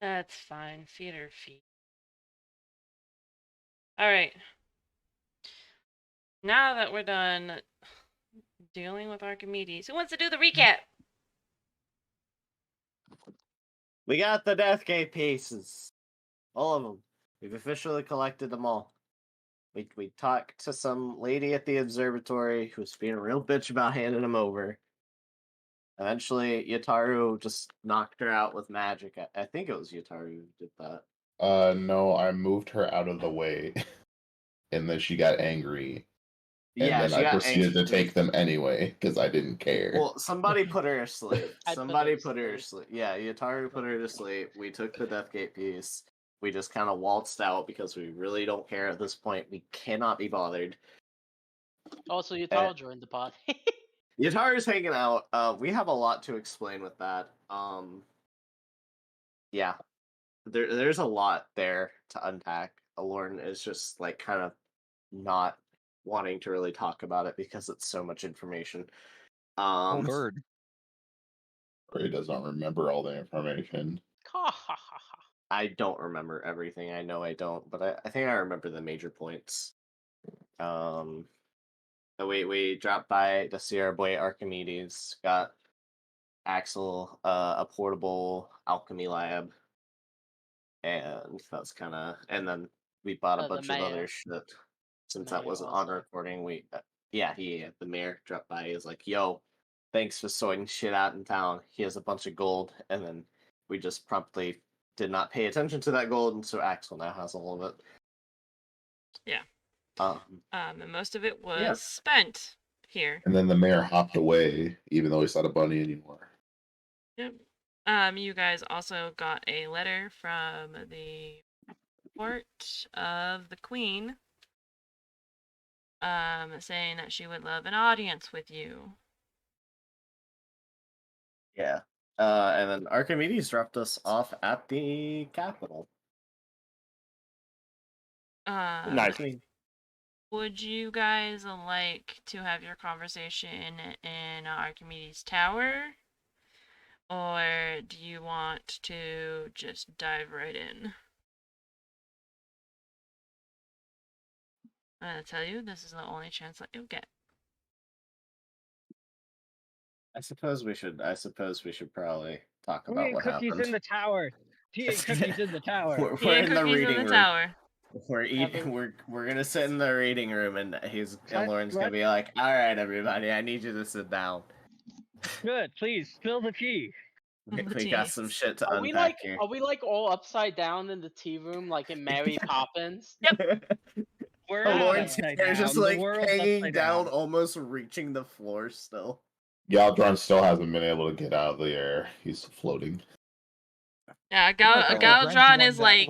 That's fine. Feet are feet. Alright. Now that we're done dealing with Archimedes, who wants to do the recap? We got the Deathgate pieces. All of them. We've officially collected them all. We talked to some lady at the observatory who was being a real bitch about handing them over. Eventually, Yataru just knocked her out with magic. I think it was Yataru who did that. No, I moved her out of the way, and then she got angry, and Yeah, then she I got proceeded to angry. take them anyway because I didn't care. Well, somebody put her to sleep. I put her Somebody to put her to sleep. sleep. Yeah, Yataru put her to sleep. We took the Deathgate piece. We just kind of waltzed out because we really don't care at this point. We cannot be bothered. Also, you Uh, told her in the pod. Yataru's hanging out. We have a lot to explain with that. Yeah, there's a lot there to unpack. Alorn is just like kind of not wanting to really talk about it because it's so much information. Whole bird. Ray doesn't remember all the information. I don't remember everything. I know I don't, but I think I remember the major points. Um, we dropped by to see our boy Archimedes. Got Axel a portable alchemy lab, and that's kind of. And then we bought a The bunch of other mayor. shit. Since that Mayor wasn't on also. recording, yeah, the mayor dropped by. He was like, "Yo, thanks for sorting shit out in town. He has a bunch of gold," and then we just promptly did not pay attention to that gold, and so Axel now has all of it. Yeah. Um, And most of it was Yeah. spent here. And then the mayor hopped away, even though he's not a bunny anymore. Yep. You guys also got a letter from the court of the Queen, saying that she would love an audience with you. yeah. And then Archimedes dropped us off at the Capitol. Nice. Would you guys like to have your conversation in Archimedes Tower? Or do you want to just dive right in? I'm gonna tell you, this is the only chance that you'll get. I suppose we should probably talk Tea about and what cookies happened. in the tower. Tea and cookies in the tower. Tea We're and in the cookies in reading the room. tower. We're eating. Every- We're gonna sit in the reading room, and Lauren's gonna be like, "All right, everybody, I need you to sit down. Good. Please spill the tea. We got some shit to Are we like unpack here." all upside down in the tea room like in Mary Poppins? We're Ah, not Lauren's upside hair is down. just The like world's hanging upside down, down. almost reaching the floor still. Galdron still hasn't been able to get out of the air. He's floating. Yeah, Bren's the Galdron is like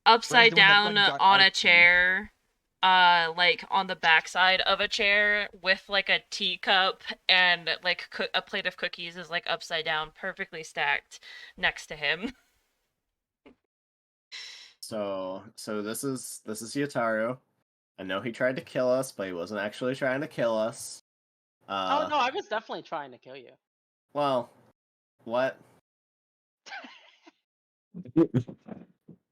upside Bren's the one that down fucking got on a ice cream. chair, like on the backside of a chair with like a teacup and like a plate of cookies is like upside down, perfectly stacked next to him. So this is Yataru. I know he tried to kill us, but he wasn't actually trying to kill us. Oh no, I was definitely trying to kill you. Well, what?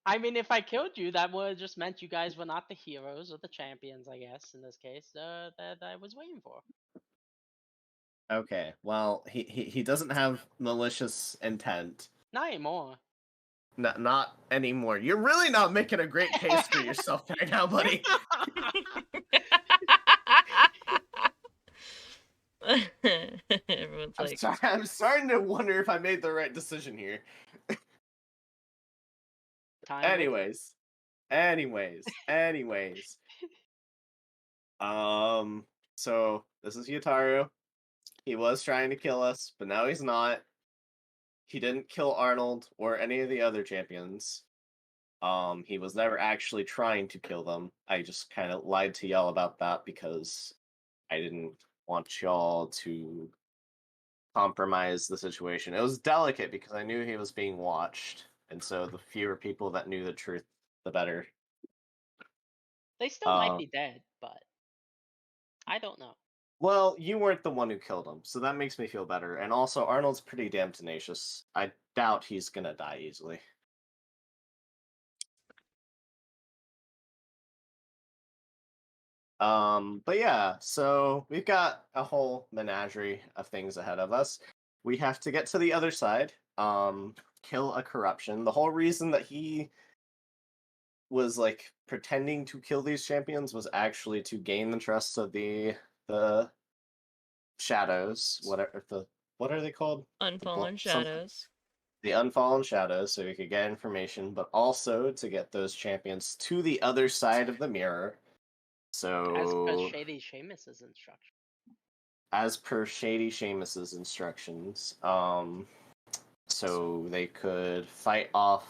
I mean, if I killed you, that would have just meant you guys were not the heroes or the champions, I guess, in this case, that I was waiting for. Okay, well, he doesn't have malicious intent. Not anymore. Not anymore. You're really not making a great case for yourself right now, buddy. Everyone's like, I'm starting to wonder if I made the right decision here. Time will tell. Anyways. So this is Yutaru. He was trying to kill us, but now he's not. He didn't kill Arnold or any of the other champions. He was never actually trying to kill them. I just kind of lied to y'all about that because I didn't want y'all to compromise the situation. It was delicate because I knew he was being watched, and so the fewer people that knew the truth, the better. They still might be dead, but I don't know. Well, you weren't the one who killed him, so that makes me feel better. And also, Arnold's pretty damn tenacious. I doubt he's gonna die easily. But yeah, so we've got a whole menagerie of things ahead of us. We have to get to the other side, kill a corruption. The whole reason that he was like pretending to kill these champions was actually to gain the trust of the shadows, what are they called? Unfallen Something. shadows. The unfallen shadows, so we could get information, but also to get those champions to the other side of the mirror. As per So Shady Seamus's instruction. as per Shady Seamus's instructions, so they could fight off,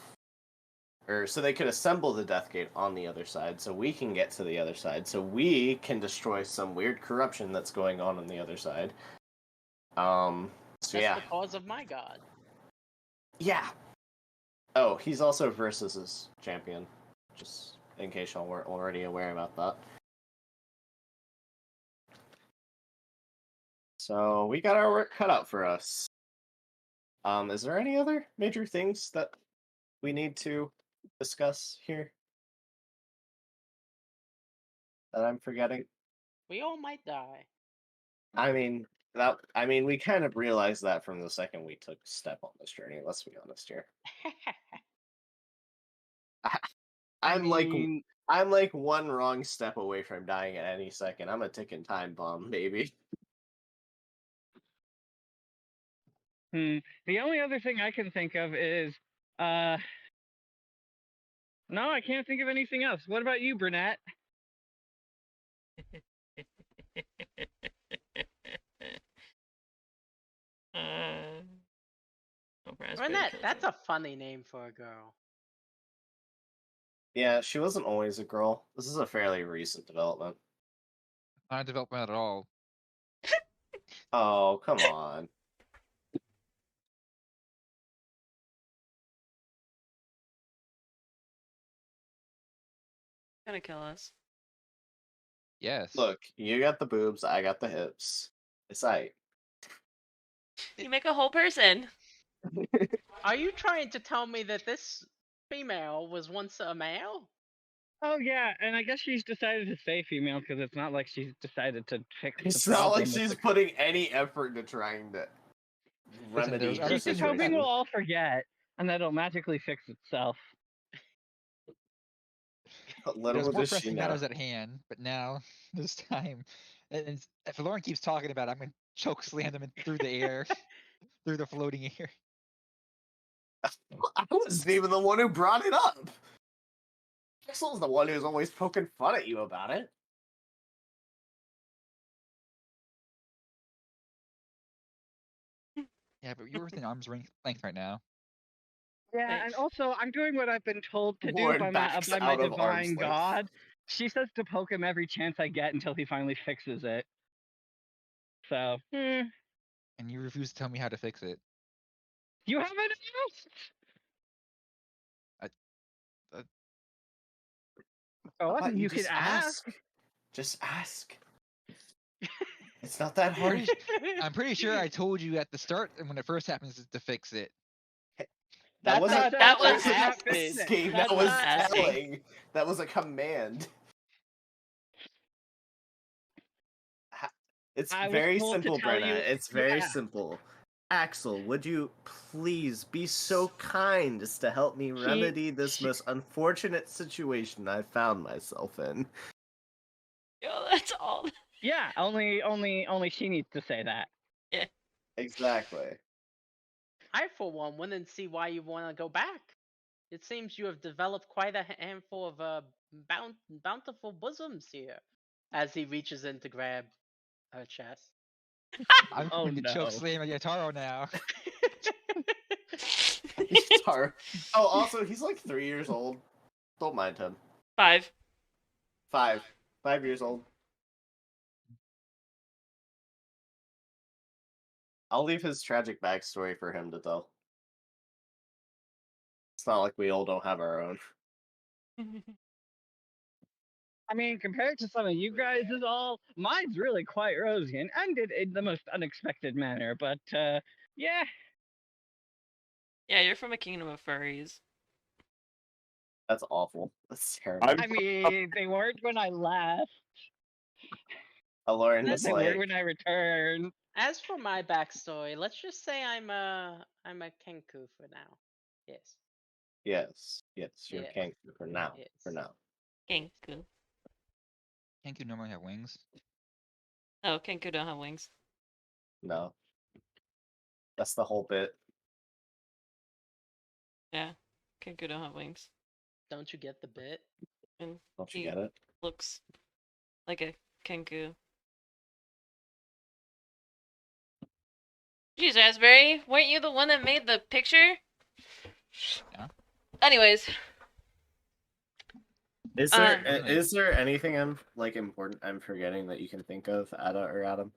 or so they could assemble the Death Gate on the other side, so we can get to the other side, so we can destroy some weird corruption that's going on the other side. So That's yeah, the cause of my god. yeah. Oh, he's also Versus's champion, just in case y'all weren't already aware about that. So we got our work cut out for us. Is there any other major things that we need to discuss here that I'm forgetting? We all might die. I mean, we kind of realized that from the second we took a step on this journey. Let's be honest here. I'm like one wrong step away from dying at any second. I'm a ticking time bomb, baby. The only other thing I can think of is, no, I can't think of anything else. What about you, Brunette? Renette, that's a funny name for a girl. Yeah, she wasn't always a girl. This is a fairly recent development. Not a development at all. Oh, come on. Gonna kill us. Yes. Look, you got the boobs, I got the hips. It's aight. You make a whole person. Are you trying to tell me that this female was once a male? Oh yeah, and I guess she's decided to stay female because it's not like she's decided to fix It's the not problem. like she's putting any effort into trying to Listen, remedy there's her other She's just hoping situation. we'll all forget, and that it'll magically fix itself. Little There's more does she pressing know. matters at hand, but now, this time, and if Lauren keeps talking about it, I'm going to choke slam them through the air, through the floating air. I wasn't even the one who brought it up. Pixel's the one who's always poking fun at you about it. Yeah, but you're within arm's length right now. Yeah, Wait. and also I'm doing what I've been told to do Lauren by backs my out of arm's divine length. god. She says to poke him every chance I get until he finally fixes it. So, And you refuse to tell me how to fix it. you haven't asked. Oh, How about you could just ask. Just ask. It's not that hard. I'm pretty sure I told you at the start and when it first happens to fix it. That wasn't asking. asking. That That was was asking. telling. That was a command. It's I was very told to simple, tell Brenna. you- It's very yeah. simple. Axel, would you please be so kind as to help me remedy this most unfortunate situation I found myself in? Yo, that's all. Yeah, only she needs to say that. Exactly. I, for one, wouldn't see why you want to go back. It seems you have developed quite a handful of bountiful bosoms here. As he reaches in to grab her chest. I'm Oh, going to choke no. slam a Yataro now. Guitar. Oh, also, he's like 3 years old. Don't mind him. 5. 5. 5 years old. I'll leave his tragic backstory for him to tell. It's not like we all don't have our own. I mean, compared to some of you guys, is all mine's really quite rosy and ended in the most unexpected manner. But yeah, Yeah, you're from a kingdom of furries. That's awful. That's terrible. I mean, they weren't when I left. Lauren's Say where like, when I return. As for my backstory, let's just say I'm a Kenku for now. Yes. yes, you're Yeah. King for now. Yes. For now. Kenku. Kenku normally have wings. Oh, Kenku don't have wings. No. That's the whole bit. Yeah, Kenku don't have wings. Don't you get the bit? And Don't you he get it? looks like a Kenku. Jeez, Raspberry, weren't you the one that made the picture? Yeah. Anyways, Is Uh, there anything I'm like important I'm forgetting that you can think of, Ada or Adam?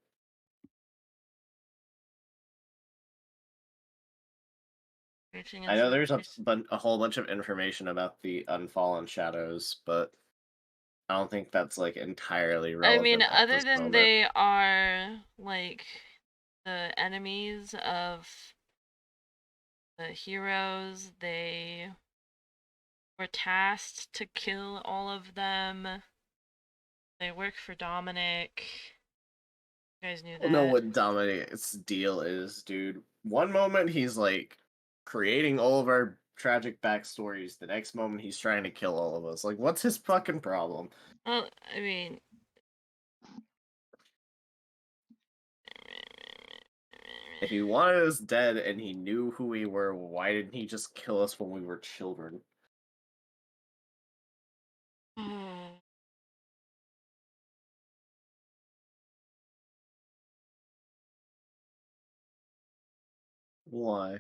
I know there's a whole bunch of information about the Unfallen Shadows, but I don't think that's like entirely I relevant. mean, at other this than moment. they are like the enemies of the heroes, they were tasked to kill all of them. They work for Dominic. You guys knew I don't know that. what Dominic's deal is, dude. One moment he's like creating all of our tragic backstories. The next moment he's trying to kill all of us. Like, what's his fucking problem? Well, I mean, If he wanted us dead and he knew who we were, why didn't he just kill us when we were children? Why?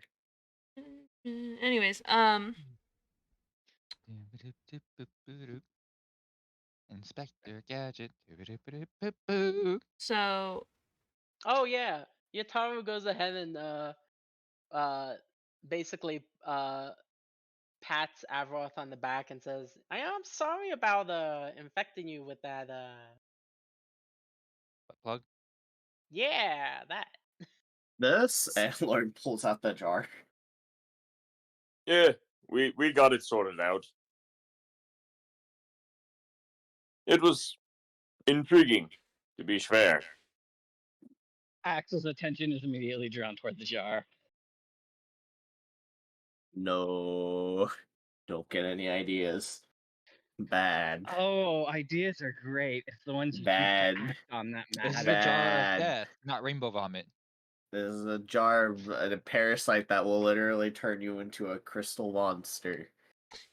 anyways, Inspector Gadget. so Oh yeah. Yataru goes ahead and uh basically pats Avaroth on the back and says, I'm sorry about infecting you with that Butt plug. yeah, that. This? And Lord pulls out the jar. Yeah, we got it sorted out. It was intriguing, to be fair. Axel's attention is immediately drawn toward the jar. No. Don't get any ideas. Bad. Oh, ideas are great. It's the ones you choose Bad. to act on that This is matter. a jar of Bad. death, not rainbow vomit. This is a jar of a parasite that will literally turn you into a crystal monster.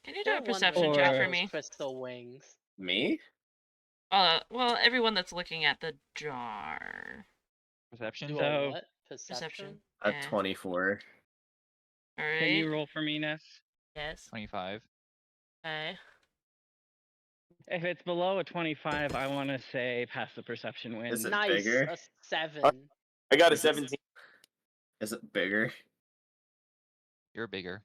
can you do a They're perception wondering check about Or- for those me? crystal wings. Me? Well, everyone that's looking at the jar. Perception. Do So- a what? Perception. Perception? A Yeah. 24. Alright. Can you roll for me, Ness? Yes. 25. Okay. If it's below a 25, I want to say pass the perception win. Is it Nice, bigger? a 7. I got a Is it- 17. Is it bigger? You're bigger.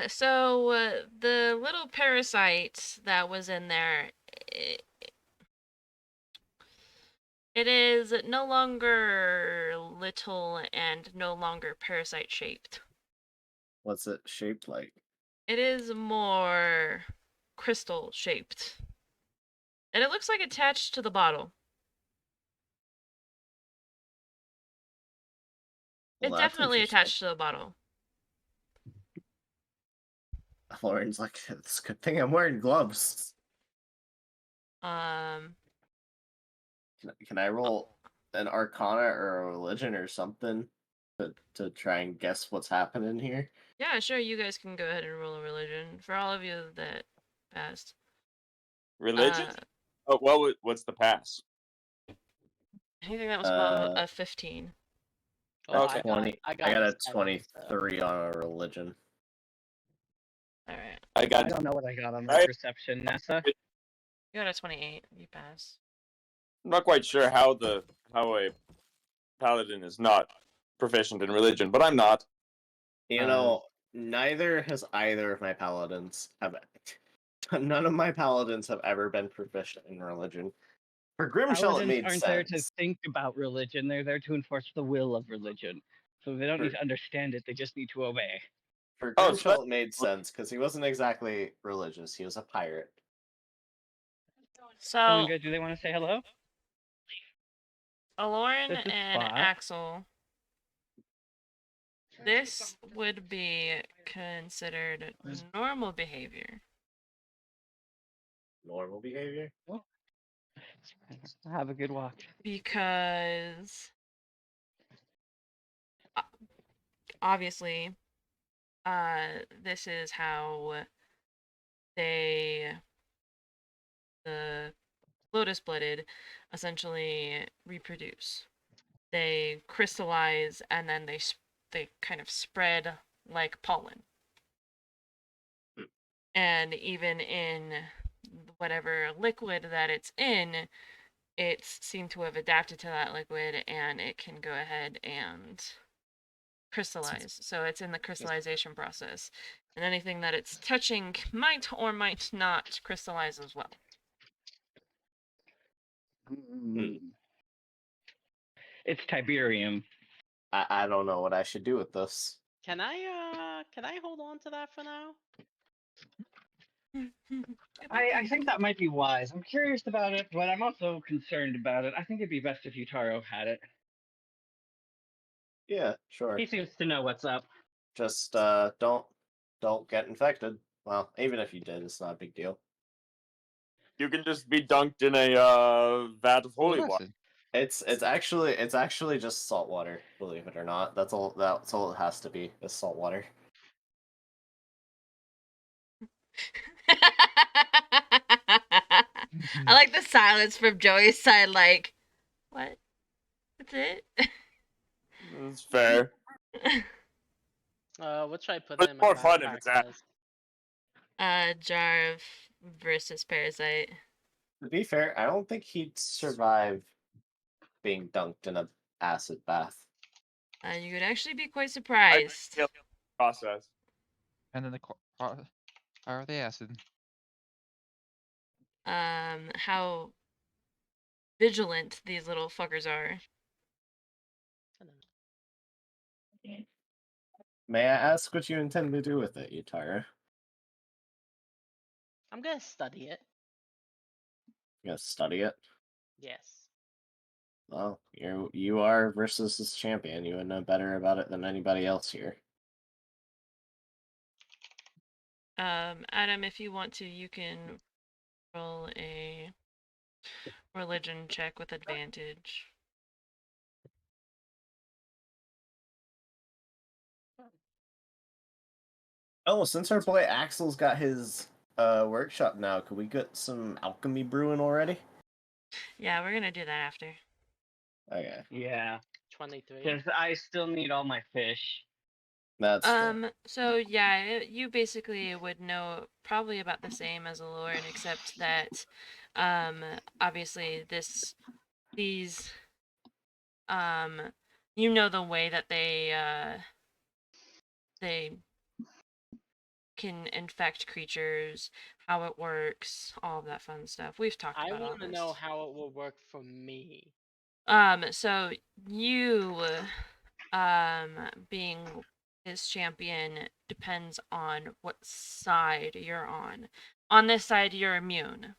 So the little parasite that was in there, it is no longer little and no longer parasite shaped. What's it shaped like? It is more crystal shaped. And it looks like attached to the bottle. Well, It's that's definitely interesting. attached to the bottle. Lauren's like, it's a good thing I'm wearing gloves. Um, Can I roll an Arcana or a Religion or something to try and guess what's happening here? yeah, sure, you guys can go ahead and roll a religion. For all of you that passed. Religion? What's the pass? Anything that was above a 15. Oh, Okay. I got a 7, 23 on a Religion. Alright. I I got don't know what I got on I- my perception, Nessa. You got a 28. You pass. I'm not quite sure how a paladin is not proficient in religion, but I'm not. You know, neither has either of my paladins have. None of my paladins have ever been proficient in religion. For Grimshell, it Paladins made aren't sense. there to think about religion, they're there to enforce the will of religion. So they don't need to understand it, they just need to obey. For Oh, Grimshell, so it made sense because he wasn't exactly religious. He was a pirate. So, Someone good? Do they want to say hello? Aloran There's a and spot. Axel, this would be considered normal behavior. Normal behavior. Have a good walk. Because obviously, this is how the lotus blooded essentially reproduce. They crystallize and then they kind of spread like pollen. And even in whatever liquid that it's in, it's seemed to have adapted to that liquid and it can go ahead and crystallize. So it's in the crystallization process. And anything that it's touching might or might not crystallize as well. It's Tiberium. I don't know what I should do with this. Can I hold on to that for now? I think that might be wise. I'm curious about it, but I'm also concerned about it. I think it'd be best if Yutaro had it. Yeah, sure. He seems to know what's up. Just don't get infected. Well, even if you did, it's not a big deal. You can just be dunked in a vat of holy water. Listen, It's actually just salt water, believe it or not. That's all it has to be, is salt water. I like the silence from Joey's side, like, what? That's it? It's fair. What should I put But in it's my more fun if backpack it's at- as? Jar of versus Parasite. To be fair, I don't think he'd survive being dunked in a acid bath. You could actually be quite I surprised. feel process. and then the power of the acid. How vigilant these little fuckers are. May I ask what you intend to do with it, Yutaro? I'm gonna study it. You gonna study it? Yes. Well, you are versus this champion. You would know better about it than anybody else here. Adam, if you want to, you can roll a religion check with advantage. Oh, since our boy Axel's got his workshop now, could we get some alchemy brewing already? Yeah, we're gonna do that after. Okay, Yeah, 23. because I still need all my fish. that's fair. So yeah, you basically would know probably about the same as Aloran, except that, obviously these, you know the way that they can infect creatures, how it works, all of that fun stuff. We've talked I about all want to this. know how it will work for me. So you, being his champion depends on what side you're on. On this side, you're immune.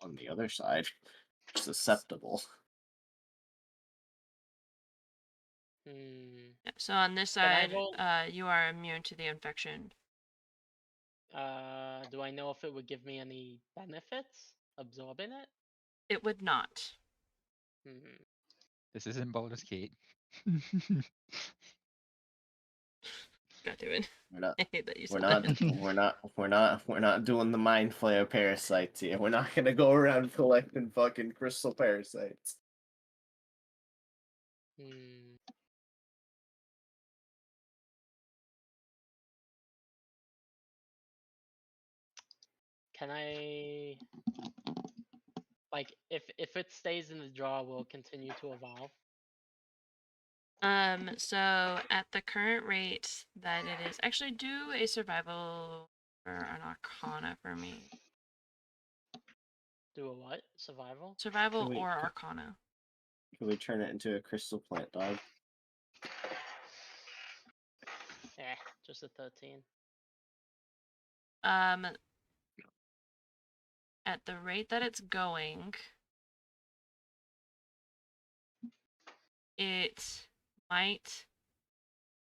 On the other side, susceptible. Hmm. Yeah, so on this Can I side, roll? you are immune to the infection. Do I know if it would give me any benefits absorbing it? It would not. Hmm. This isn't Baldur's Gate. Got to it. We're not. I hate that you We're said not. that. We're not doing the mind flayer parasites here. We're not gonna go around collecting fucking crystal parasites. Hmm. Can I, like, if it stays in the drawer, will it continue to evolve? So at the current rate that it is, actually do a survival or an arcana for me. Do a what? Survival? Survival Can we- or arcana. Can we turn it into a crystal plant dog? Eh. Just a 13. At the rate that it's going, it might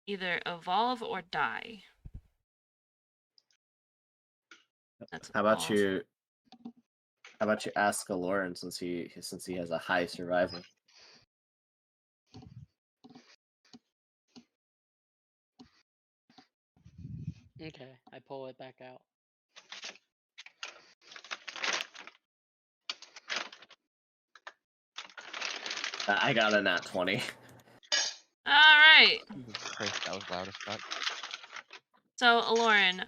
either evolve or die. That's How about all. you? How about you ask Aloran since he has a high survival? Okay, I pull it back out. I got a nat 20. All right. Jesus Christ, that was loud as fuck. So, Aloran,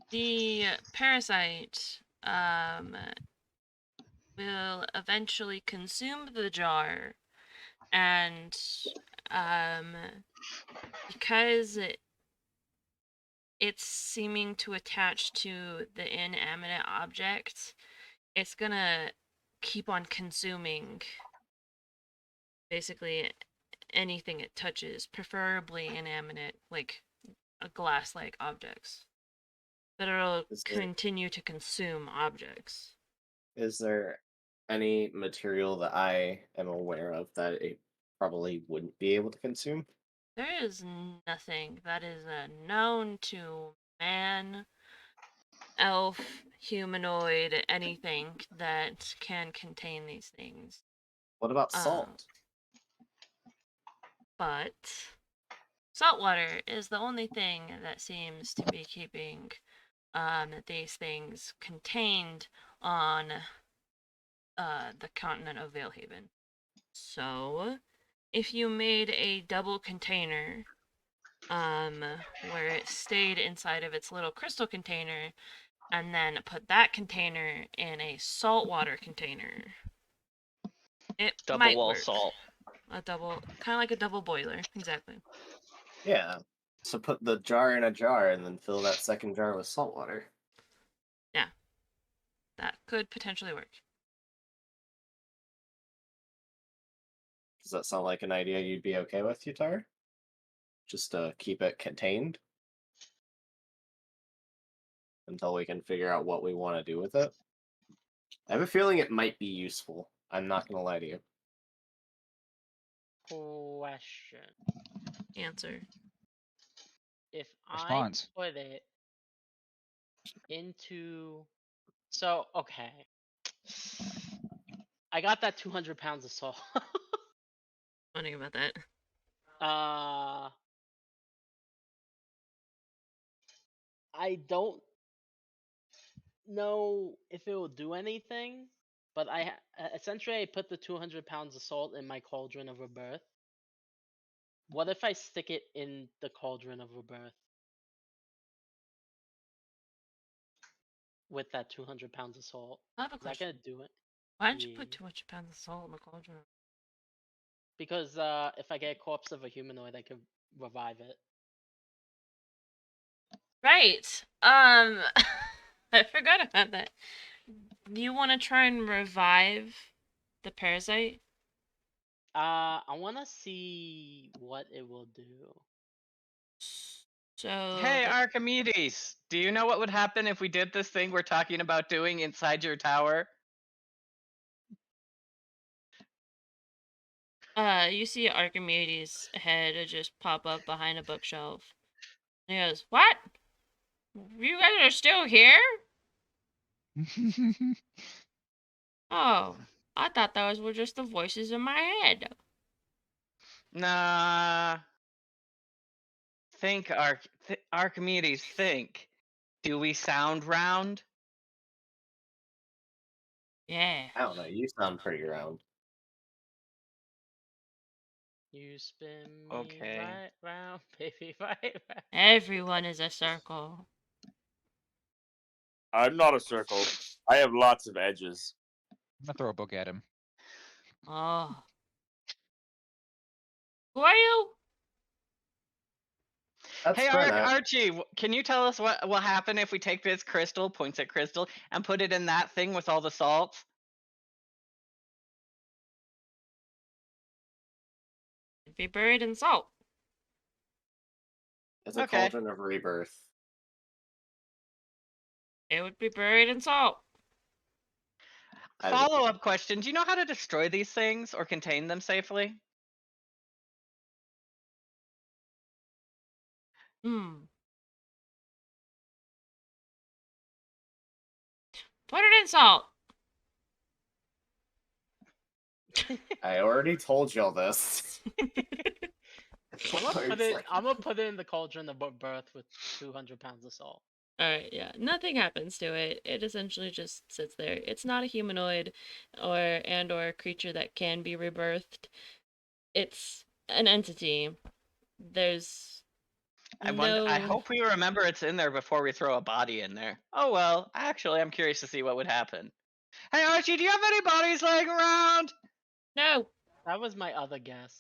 the parasite will eventually consume the jar, and because it's seeming to attach to the inanimate object, it's gonna keep on consuming basically anything it touches, preferably inanimate, like a glass-like objects. But it'll continue to consume objects. Is there any material that I am aware of that it probably wouldn't be able to consume? There is nothing that is known to man, elf, humanoid, anything that can contain these things. What about salt? But salt water is the only thing that seems to be keeping these things contained on the continent of Valehaven. So, if you made a double container, where it stayed inside of its little crystal container, and then put that container in a saltwater container, it Double might wall work. salt. A double, kind of like a double boiler, exactly. Yeah. So put the jar in a jar and then fill that second jar with salt water. Yeah, that could potentially work. Does that sound like an idea you'd be okay with, Yutar? Just to keep it contained until we can figure out what we want to do with it. I have a feeling it might be useful. I'm not gonna lie to you. Question. Answer. If Response. I put it into... So, okay. I got that 200 pounds of salt. Wondering about that. I don't know if it will do anything, but essentially I put the 200 pounds of salt in my cauldron of rebirth. What if I stick it in the cauldron of rebirth with that 200 pounds of salt? I have a Is that question. gonna do it? Why didn't you Yeah. put 200 pounds of salt in the cauldron? Because if I get a corpse of a humanoid, I could revive it. Right. I forgot about that. Do you want to try and revive the parasite? I want to see what it will do. So. Hey, Archimedes, do you know what would happen if we did this thing we're talking about doing inside your tower? You see Archimedes' head just pop up behind a bookshelf. And he goes, "What? You guys are still here? Oh, I thought those were just the voices in my head." Nah. Think, Archimedes, think. Do we sound round? Yeah. I don't know. You sound pretty round. You spin me Okay. right round, baby, right round. Everyone is a circle. I'm not a circle. I have lots of edges. I'm gonna throw a book at him. Oh. Who are you? That's Hey, Brenna. Archie, can you tell us what will happen if we take this crystal, points at crystal, and put it in that thing with all the salt? be buried in salt. It's a Okay. cauldron of rebirth. It would be buried in salt. Follow-up question: do you know how to destroy these things or contain them safely? Hmm. Put it in salt. I already told y'all this. I'm gonna put it in the cauldron of birth with 200 pounds of salt. Alright, yeah. Nothing happens to it. It essentially just sits there. It's not a humanoid or a creature that can be rebirthed. It's an entity. There's I no hope we remember it's in there before we throw a body in there. Oh well, actually, I'm curious to see what would happen. Hey Archie, do you have any bodies laying around? No. That was my other guess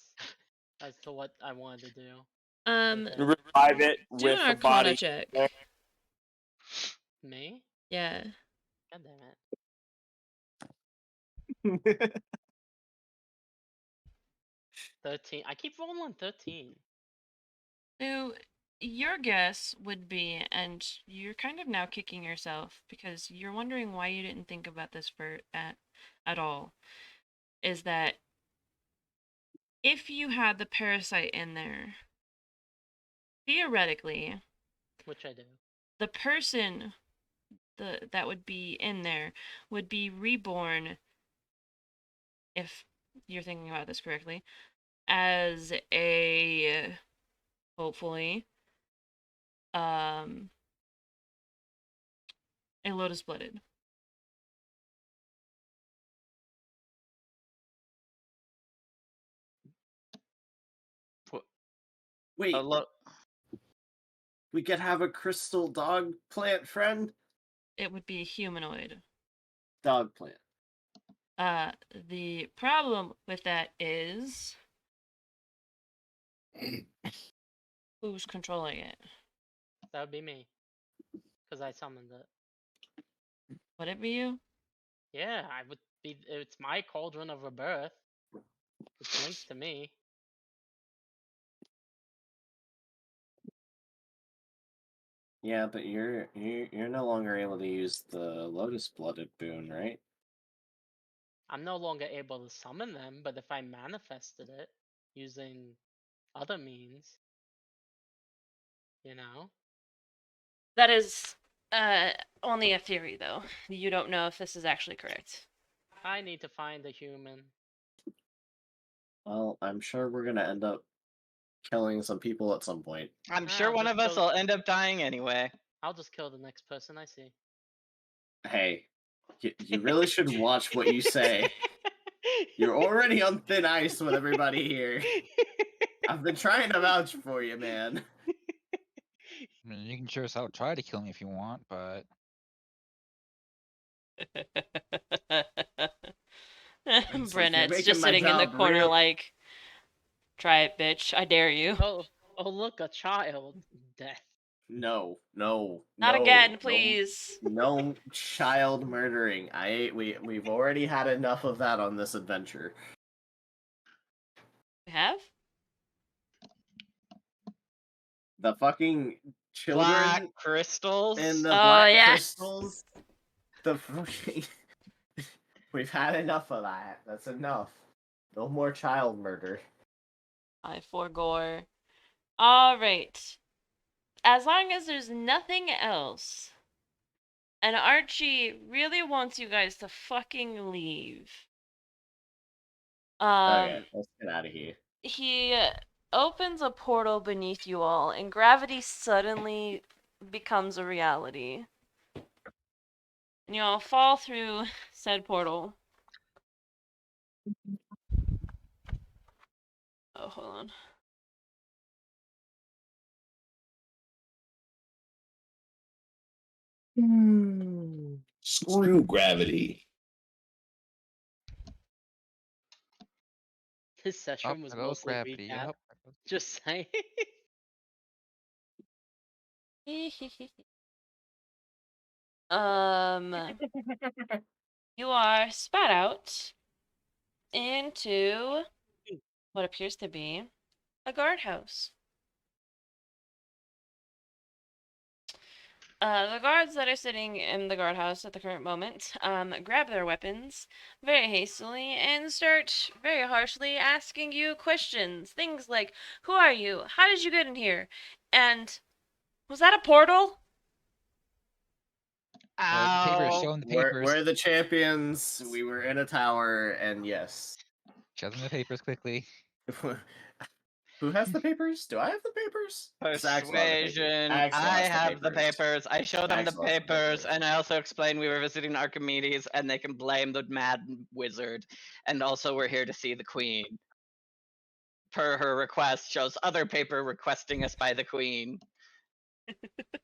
as to what I wanted to do. Um You revive it do with an the arcana body. check. there. Me? Yeah. God damn it. 13. I keep rolling on 13. So your guess would be, and you're kind of now kicking yourself because you're wondering why you didn't think about this at all, is that if you had the parasite in there, theoretically, Which I do. the person that would be in there would be reborn, if you're thinking about this correctly, as a hopefully um a lotus blooded. Wait, Look, we could have a crystal dog plant friend? It would be a humanoid. Dog plant. The problem with that is who's controlling it? That would be me. Because I summoned it. Would it be you? Yeah, I would be. It's my cauldron of rebirth. It's linked to me. Yeah, but you're no longer able to use the lotus blooded boon, right? I'm no longer able to summon them, but if I manifested it using other means, you know, That is only a theory, though. You don't know if this is actually correct. I need to find a human. Well, I'm sure we're gonna end up killing some people at some point. I'm Ah, sure I'll one just of us kill- will end up dying anyway. I'll just kill the next person I see. Hey, you really should watch what you say. You're already on thin ice with everybody here. I've been trying to vouch for you, man. I mean, you can sure as hell try to kill me if you want, but It's like you're Brunette's making just my sitting in the job corner real. like, try it, bitch. I dare you. Oh, look, a child. Death. No, Not again, no, please. no child murdering. We've already had enough of that on this adventure. We have? The fucking Black children crystals. and the Oh, black yes. crystals. The fucking. We've had enough of that. That's enough. No more child murder. I forgore. Alright. As long as there's nothing else, and Archie really wants you guys to fucking leave. Okay, let's get out of here. He opens a portal beneath you all, and gravity suddenly becomes a reality. And you all fall through said portal. Oh, hold on. Screw gravity. This up session was there goes mostly gravity. recap. Up. Just saying. You are spat out into what appears to be a guardhouse. The guards that are sitting in the guardhouse at the current moment grab their weapons very hastily and start very harshly asking you questions. Things like, who are you? How did you get in here? And, was that a portal? The papers, Ow. show them the We're, papers. we're the champions. We were in a tower, and yes. Show them the papers quickly. Who has the papers? Do I have the papers? Does Axel have the papers? Persuasion. Axel I has have the papers. I show them the Axel has the papers, papers. and I also explain we were visiting Archimedes, and they can blame the mad wizard. And also, we're here to see the queen. Per her request, shows other paper requesting us by the queen.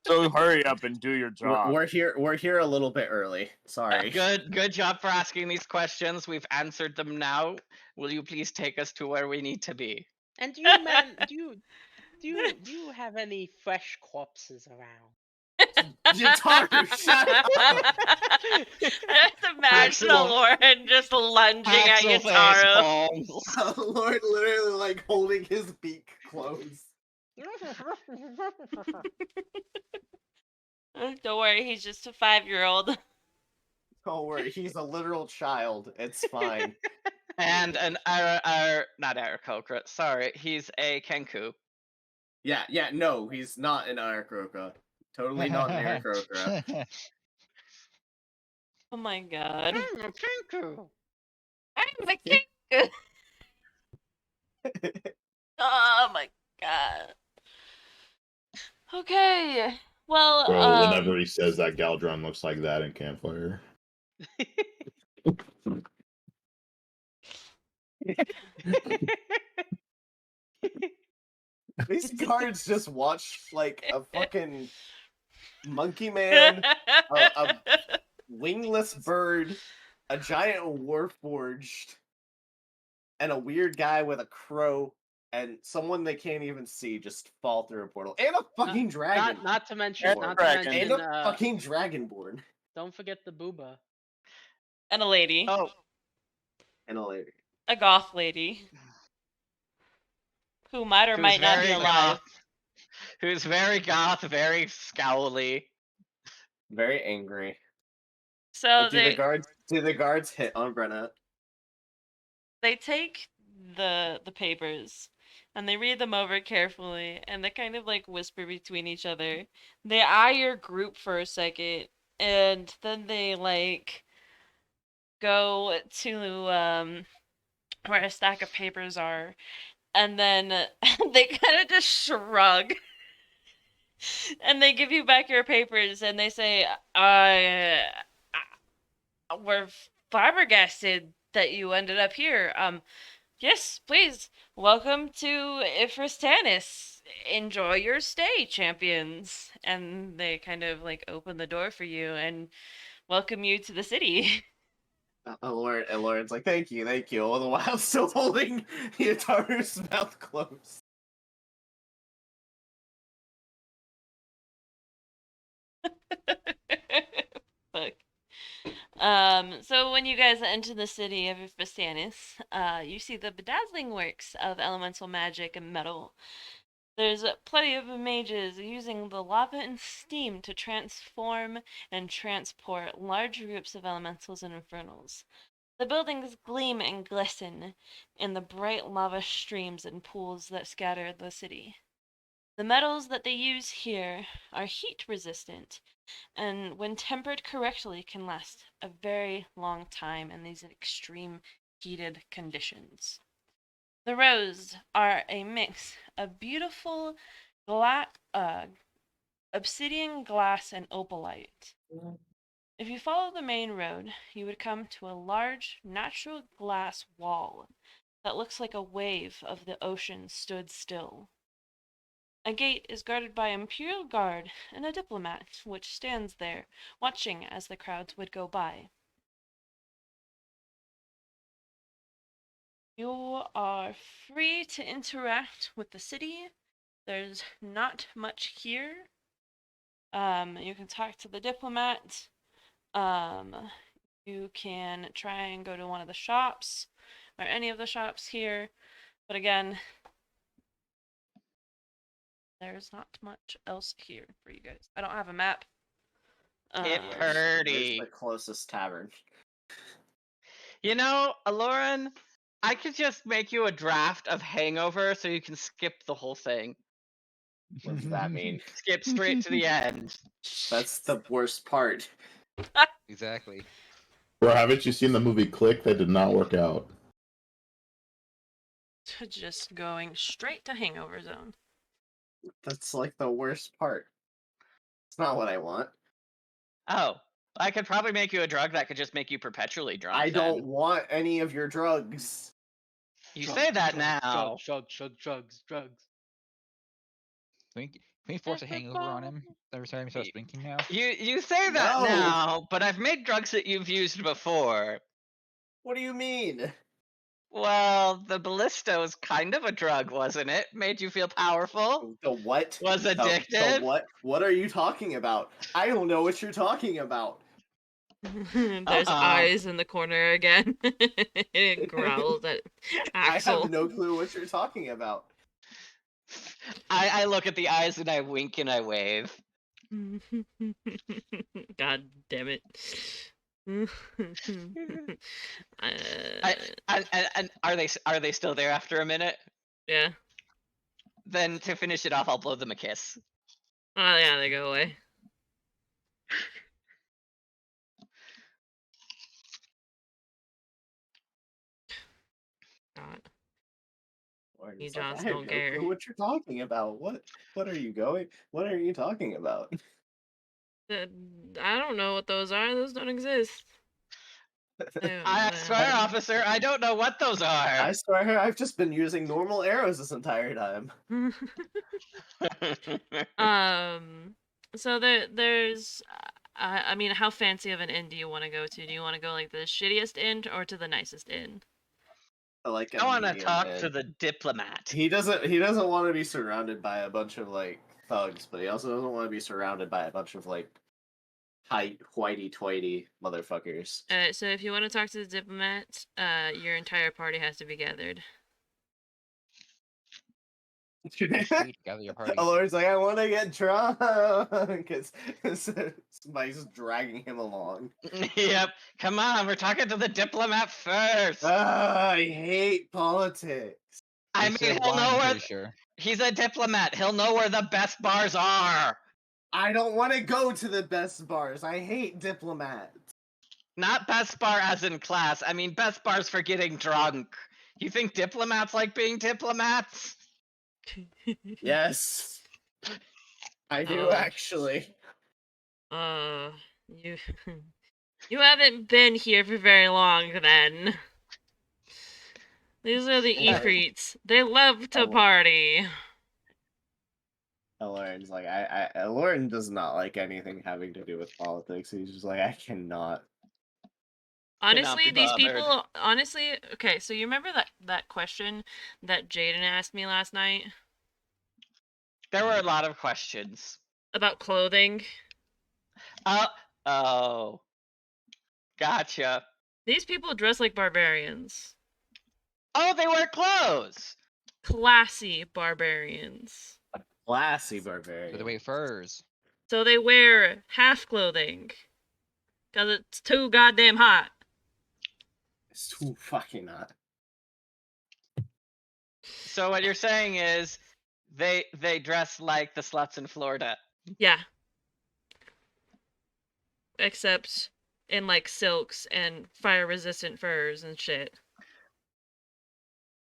So hurry up and do your job. We're here. We're here a little bit early. Sorry. Good job for asking these questions. We've answered them now. Will you please take us to where we need to be? And do you man do you have any fresh corpses around? Jataru, shut up. I just imagine a Axel- Lauren just lunging at Axel face Yatara. palms. Lord literally like holding his beak closed. Don't worry, he's just a 5-year-old. Don't worry, he's a literal child. It's fine. And an not Aarakocra, sorry, he's a Kenku. Yeah, no, he's not an Aarakocra. Totally not an Aarakocra. Oh my god. I'm a Kenku. I'm the king! Oh my god. Okay. Well, Bro, whenever he says that, Galdron looks like that in Campfire. These guards just watch like a fucking monkey man, a wingless bird, a giant warforged, and a weird guy with a crow, and someone they can't even see just fall through a portal, and a fucking dragon, Not to mention, And not dragon. to and mention, a fucking dragonborn, don't forget the booba. And a lady. Oh, and a lady. A goth lady. Who might or who's might not be very alive. goth. Who's very goth, very scowly. Very angry. So Do the guards hit on Brenna? they take the papers and they read them over carefully and they kind of like whisper between each other. They eye your group for a second and then they like go to where a stack of papers are and then they kind of just shrug and they give you back your papers and they say we're flabbergasted that you ended up here. Yes, please. Welcome to Ifristanis. Enjoy your stay, champions. And they kind of like open the door for you and welcome you to the city. Lauren's like, thank you, all the while still holding Yataru's mouth closed. Fuck. So when you guys enter the city of Ifristanis, you see the bedazzling works of elemental magic and metal. There's plenty of mages using the lava and steam to transform and transport large groups of elementals and infernals. The buildings gleam and glisten in the bright lava streams and pools that scatter the city. The metals that they use here are heat resistant and when tempered correctly can last a very long time in these extreme heated conditions. The rows are a mix of beautiful obsidian glass and opalite. If you follow the main road, you would come to a large natural glass wall that looks like a wave of the ocean stood still. A gate is guarded by Imperial Guard and a diplomat, which stands there, watching as the crowds would go by. You are free to interact with the city. There's not much here. You can talk to the diplomat. You can try and go to one of the shops, or any of the shops here. But again, there's not much else here for you guys. I don't have a map. It Where's purdy. the closest tavern? You know, Aloran, I could just make you a draft of Hangover so you can skip the whole thing. What does that mean? Skip straight to the end. That's the worst part. Exactly. Or haven't you seen the movie Click? That did not work out. Just going straight to Hangover Zone. That's like the worst part. It's not what I want. Oh, I could probably make you a drug that could just make you perpetually drunk. I then. don't want any of your drugs. You say that now. Drugs. Can we force a hangover on him every time he starts drinking now? You say that No. now, but I've made drugs that you've used before. What do you mean? Well, the ballista was kind of a drug, wasn't it? Made you feel powerful. The what? Was The addictive. what? What are you talking about? I don't know what you're talking about. There's eyes in the corner again. It growls at Axel. I have no clue what you're talking about. I look at the eyes and I wink and I wave. God damn it. And are they still there after a minute? Yeah. Then to finish it off, I'll blow them a kiss. Oh yeah, they go away. God. You It's like, just I have don't no care. clue what you're talking about. What are you going? What are you talking about? I don't know what those are. Those don't exist. I swear, officer, I don't know what those are. I swear, I've just been using normal arrows this entire time. So there's, I mean, how fancy of an inn do you want to go to? Do you want to go like the shittiest inn or to the nicest inn? Like I want to talk to the diplomat. He doesn't want to be surrounded by a bunch of like thugs, but he also doesn't want to be surrounded by a bunch of like hoity-toity motherfuckers. So if you want to talk to the diplomat, your entire party has to be gathered. Gather your party. Alor's like, I want to get drunk, because somebody's just dragging him along. Yep, come on, we're talking to the diplomat first. I hate politics. I He mean, said he'll wine, know I'm where. pretty sure. He's a diplomat. He'll know where the best bars are. I don't want to go to the best bars. I hate diplomats. Not best bar as in class. I mean, best bars for getting drunk. You think diplomats like being diplomats? Yes. I do, Oh. actually. You you haven't been here for very long then. These are the Efreets. They love to party. Lauren's like, Lauren does not like anything having to do with politics. He's just like, I cannot. Honestly, be these bothered. people, okay, so you remember that question that Jaden asked me last night? There were a lot of questions. About clothing? Oh. Gotcha. These people dress like barbarians. Oh, they wear clothes! Classy barbarians. Classy barbarian. So they wear furs. So they wear half clothing. Because it's too goddamn hot. It's too fucking hot. So what you're saying is they dress like the sluts in Florida. Yeah. Except in like silks and fire resistant furs and shit.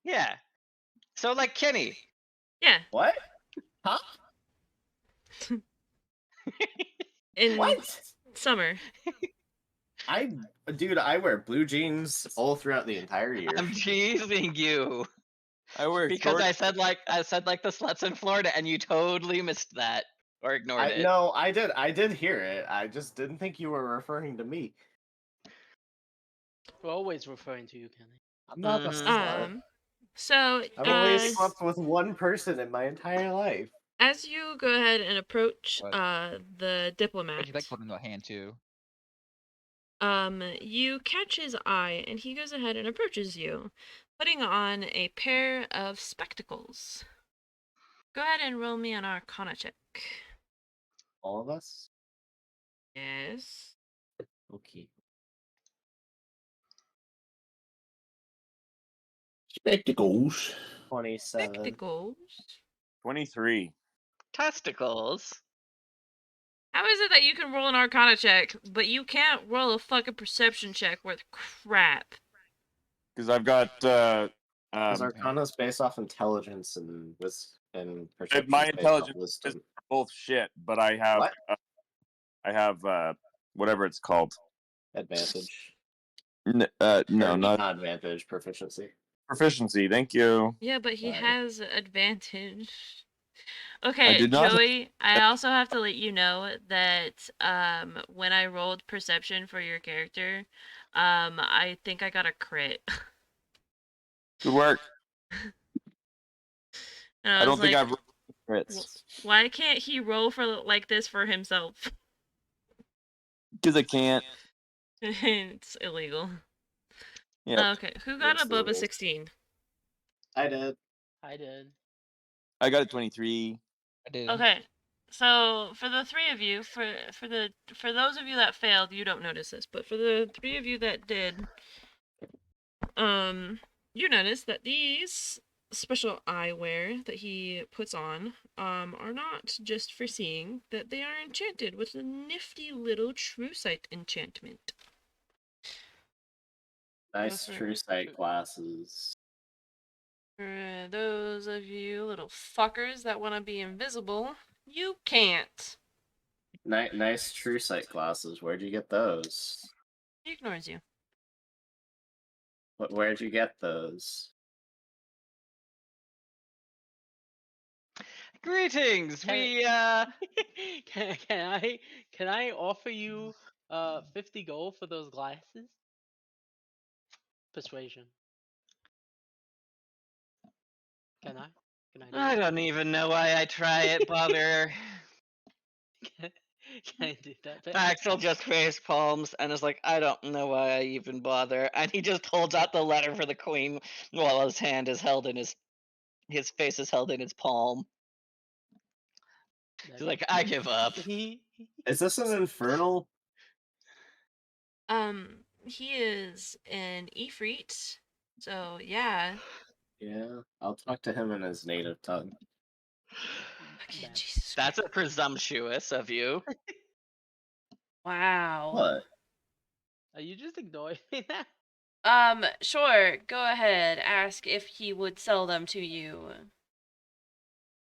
Yeah. So like Kenny. Yeah. What? Huh? In What? summer. Dude, I wear blue jeans all throughout the entire year. I'm teasing you. I wear Because shorts. I said like the sluts in Florida and you totally missed that. Or ignored it. No, I did hear it. I just didn't think you were referring to me. We're always referring to you, Kenny. I'm not the slut. So I've only slept with one person in my entire life. as you go ahead and approach What? the diplomat, You like putting a hand too. you catch his eye and he goes ahead and approaches you, putting on a pair of spectacles. Go ahead and roll me an Arcana check. All of us? Yes. Okay. Spectacles. 27. Spectacles. 23. Testicles. How is it that you can roll an Arcana check, but you can't roll a fucking perception check worth crap? Because I've got Because Arcana's based off intelligence and perception my based off intelligence is wisdom. both shit, but I have What? I have whatever it's called. Advantage. No, Or not not advantage, proficiency. proficiency. Thank you. Yeah, but he Sorry. has advantage. I Okay, did not. Joey, I also have to let you know that when I rolled perception for your character, I think I got a crit. Good work. And I I was don't think like, I've rolled crits why can't he roll for like this for himself? because I can't. It's illegal. Yeah, Okay, who got Against the above a rules. 16? I did. I did. I got a 23. I did. Okay, so for the three of you, for those of you that failed, you don't notice this, but for the three of you that did, you notice that these special eyewear that he puts on, are not just for seeing; that they are enchanted with a nifty little true sight enchantment. Nice for- true sight glasses. For those of you little fuckers that want to be invisible, you can't. Nice true sight glasses. Where'd you get those? He ignores you. Where'd you get those? Greetings. Can- We can I offer you 50 gold for those glasses? Persuasion. Can I? Can I do I that? don't even know why I try it, bother. Can I do that? babe? Axel just face palms and is like, I don't know why I even bother. And he just holds out the letter for the queen while his hand is held in his face is held in his palm. He's like, I give up. Is this an infernal? He is an Ifrit, so yeah. Yeah. I'll talk to him in his native tongue. Okay, Bad. Jesus That's Christ. presumptuous of you. Wow. What? Are you just ignoring me now? Sure, go ahead. Ask if he would sell them to you.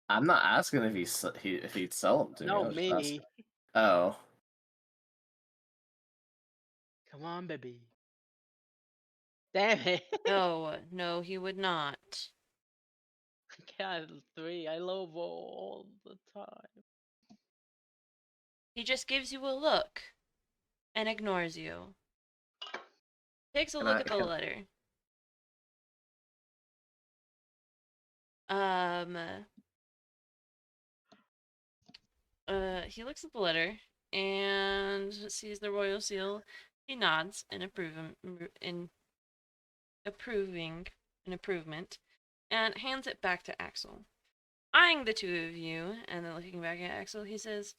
I'm not asking if if he'd sell them to me. No, I was just asking. me. Oh. Come on, baby. Damn it. No, he would not. God, 3. I lowball all the time. He just gives you a look and ignores you. Takes a Can look I- at the can- letter. He looks at the letter and sees the royal seal. He nods in approving an improvement and hands it back to Axel. Eyeing the two of you and then looking back at Axel, he says,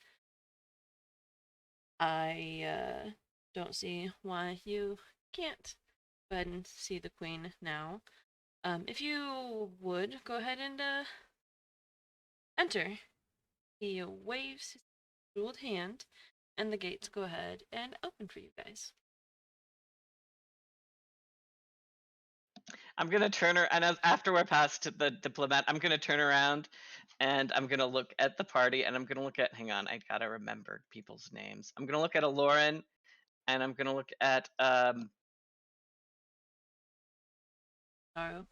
I don't see why you can't go ahead and see the queen now. If you would, go ahead and enter. He waves his jeweled hand, and the gates go ahead and open for you guys. I'm gonna turn her, and after we're past the diplomat, I'm gonna turn around, and I'm gonna look at the party, and I'm gonna look at. Hang on, I gotta remember people's names. I'm gonna look at Aloran, and I'm gonna look at Taro.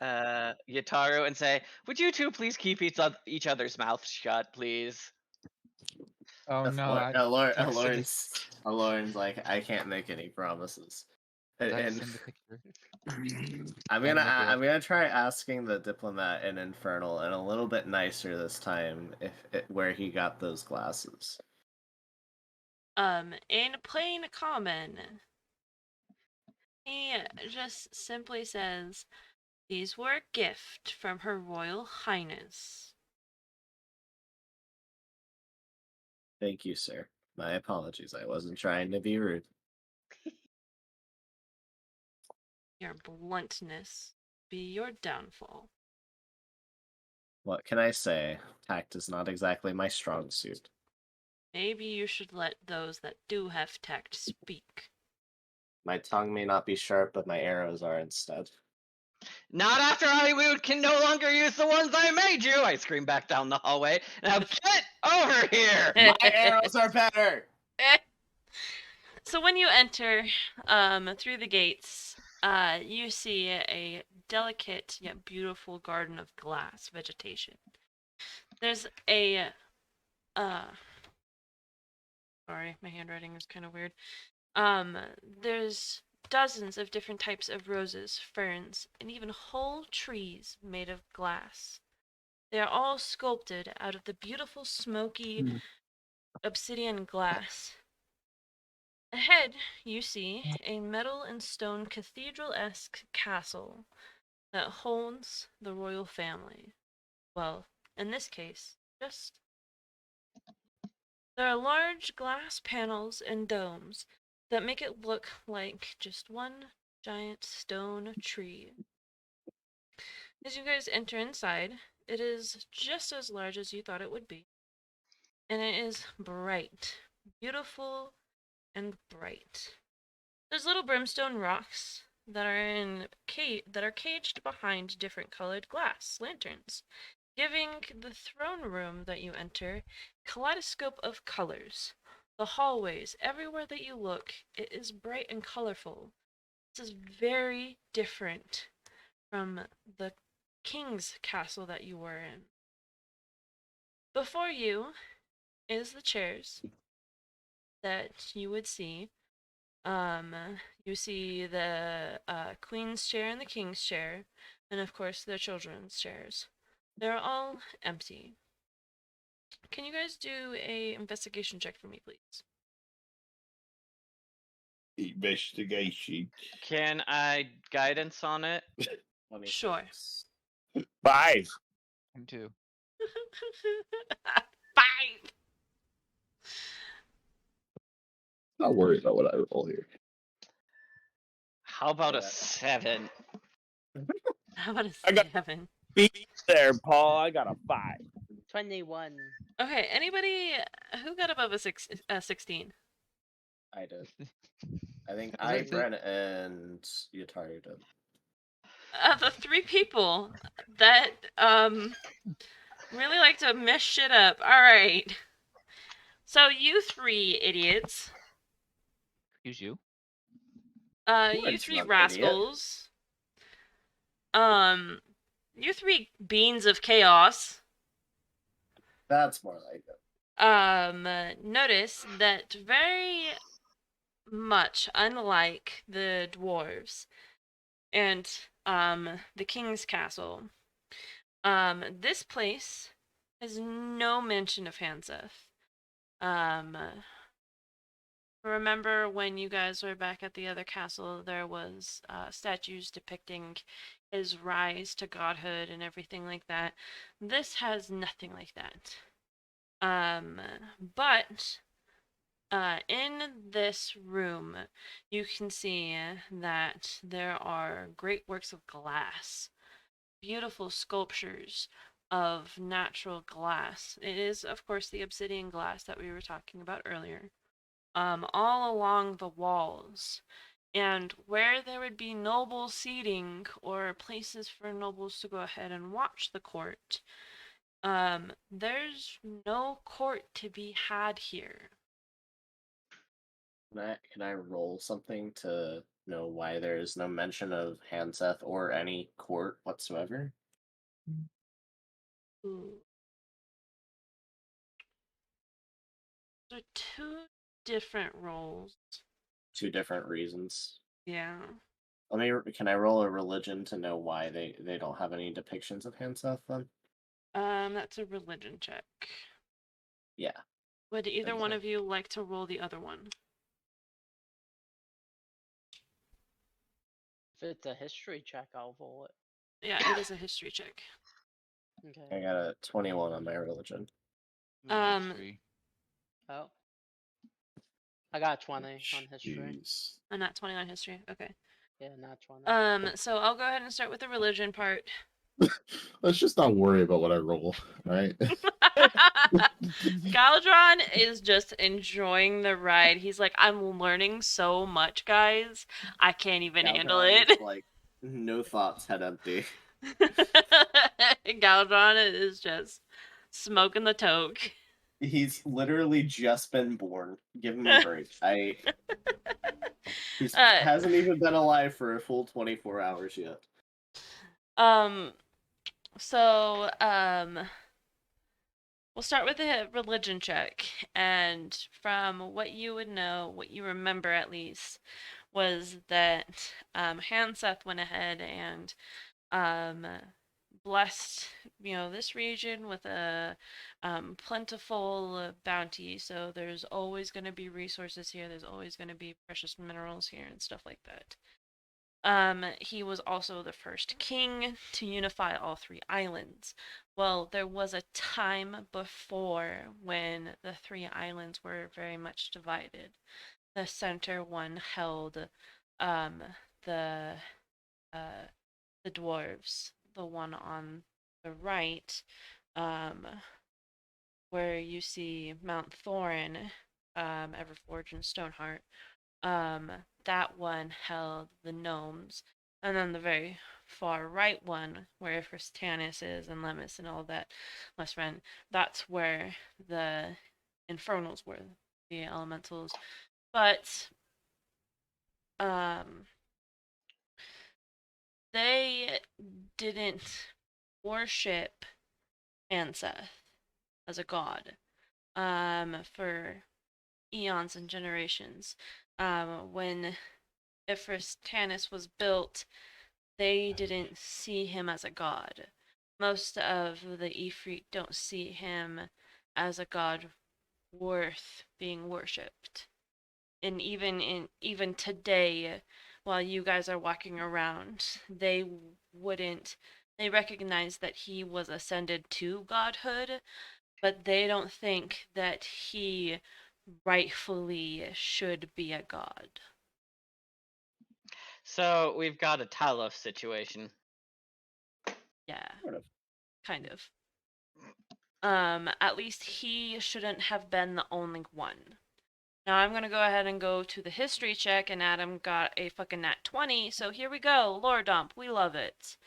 Yataru, and say, "Would you two please keep each other's mouths shut, please?" Oh no, Lauren's like, I can't make any promises. That's And in the picture. I'm Yeah, gonna look it I'm up. gonna try asking the diplomat in Infernal and a little bit nicer this time where he got those glasses. In plain common, he just simply says, "These were a gift from Her Royal Highness." Thank you, sir. My apologies. I wasn't trying to be rude. Your bluntness be your downfall. What can I say? Tact is not exactly my strong suit. Maybe you should let those that do have tact speak. My tongue may not be sharp, but my arrows are instead. Not after I can no longer use the ones I made you! I scream back down the hallway. Now get over here! My arrows are better! So when you enter through the gates, you see a delicate yet beautiful garden of glass vegetation. There's a sorry, my handwriting is kind of weird. There's dozens of different types of roses, ferns, and even whole trees made of glass. They are all sculpted out of the beautiful smoky obsidian glass. Ahead, you see a metal and stone cathedral-esque castle that holds the royal family. Well, in this case, just there are large glass panels and domes that make it look like just one giant stone tree. As you guys enter inside, it is just as large as you thought it would be, and it is bright, beautiful, and bright. There's little brimstone rocks that are caged behind different colored glass lanterns, giving the throne room that you enter kaleidoscope of colors. The hallways, everywhere that you look, it is bright and colorful. This is very different from the king's castle that you were in. Before you is the chairs that you would see. You see the queen's chair and the king's chair, and of course the children's chairs. They're all empty. Can you guys do a investigation check for me, please? Investigation. Can I guidance on it? Sure. 5. Him too. 5. Not worried about what I roll here. How about a Yeah. 7? How about a I got- 7? Beat there, Paul. I got a 5. 21. Okay, anybody who got above a 16? I did. I think I was I, gonna say- Ren, and Yatari did. The 3 people that really like to mess shit up. All right. So you 3 idiots. Excuse you. You Ward's 3 not an idiot. rascals. You 3 beans of chaos. That's more like it. Notice that very much unlike the dwarves and the king's castle, this place has no mention of Hanseth. Remember when you guys were back at the other castle, there was statues depicting his rise to godhood and everything like that. This has nothing like that. But in this room, you can see that there are great works of glass, beautiful sculptures of natural glass. It is, of course, the obsidian glass that we were talking about earlier. All along the walls. And where there would be noble seating or places for nobles to go ahead and watch the court, there's no court to be had here. Can I roll something to know why there is no mention of Hanseth or any court whatsoever? Ooh. So 2 different roles. 2 different reasons. Yeah. Can I roll a religion to know why they don't have any depictions of Hanseth then? That's a religion check. Yeah. Would either one Okay. of you like to roll the other one? If it's a history check, I'll roll it. Yeah, it is a history check. I Okay. got a 21 on my religion. Ooh, Um, history. Oh, I got 20 on history. Jeez. I'm not 20 on history. Okay. Yeah, not 20. So I'll go ahead and start with the religion part. Let's just not worry about what I roll, right? Galdron is just enjoying the ride. He's like, I'm learning so much, guys. I can't even handle Galdron it. is like, no thoughts, head empty. Galdron is just smoking the toke. He's literally just been born. Give him a break. He Uh, hasn't even been alive for a full 24 hours yet. um, so, we'll start with a religion check. And from what you would know, what you remember at least, was that Hanseth went ahead and um, blessed, this region with a plentiful bounty. So there's always going to be resources here. There's always going to be precious minerals here and stuff like that. He was also the first king to unify all three islands. Well, there was a time before when the three islands were very much divided. The center one held um, the uh, the dwarves. The one on the right, um, where you see Mount Thorin, Everforge, and Stoneheart, that one held the gnomes, and then the very far right one, where Fristanus is and Lemus and all that, Lesren, that's where the Infernals were, the elementals. But um, they didn't worship Anseth as a god for eons and generations. When Ifris Tanis was built, they didn't see him as a god. Most of the Ifrit don't see him as a god worth being worshipped. And even today, while you guys are walking around, they recognize that he was ascended to godhood, but they don't think that he rightfully should be a god. So we've got a Talos situation. Yeah, Sort of. kind of. At least he shouldn't have been the only one. Now I'm gonna go ahead and go to the history check, and Adam got a fucking nat 20, so here we go. Lore dump, we love it.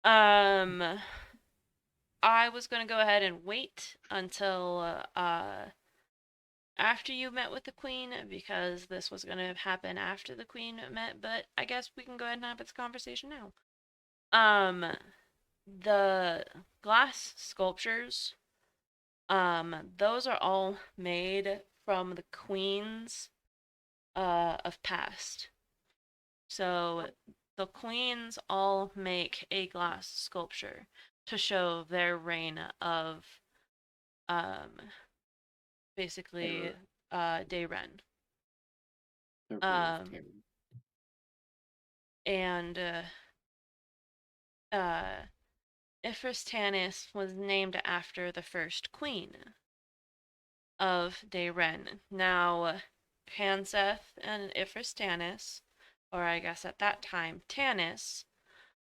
I was gonna go ahead and wait until after you met with the queen, because this was gonna happen after the queen met, but I guess we can go ahead and have this conversation now. The glass sculptures, those are all made from the queens of past. So the queens all make a glass sculpture to show their reign of um basically Dayren. They're Um and uh Ifris Tanis was named after the first queen of Dayren. Now Panseth and Ifris Tanis, or I guess at that time Tanis,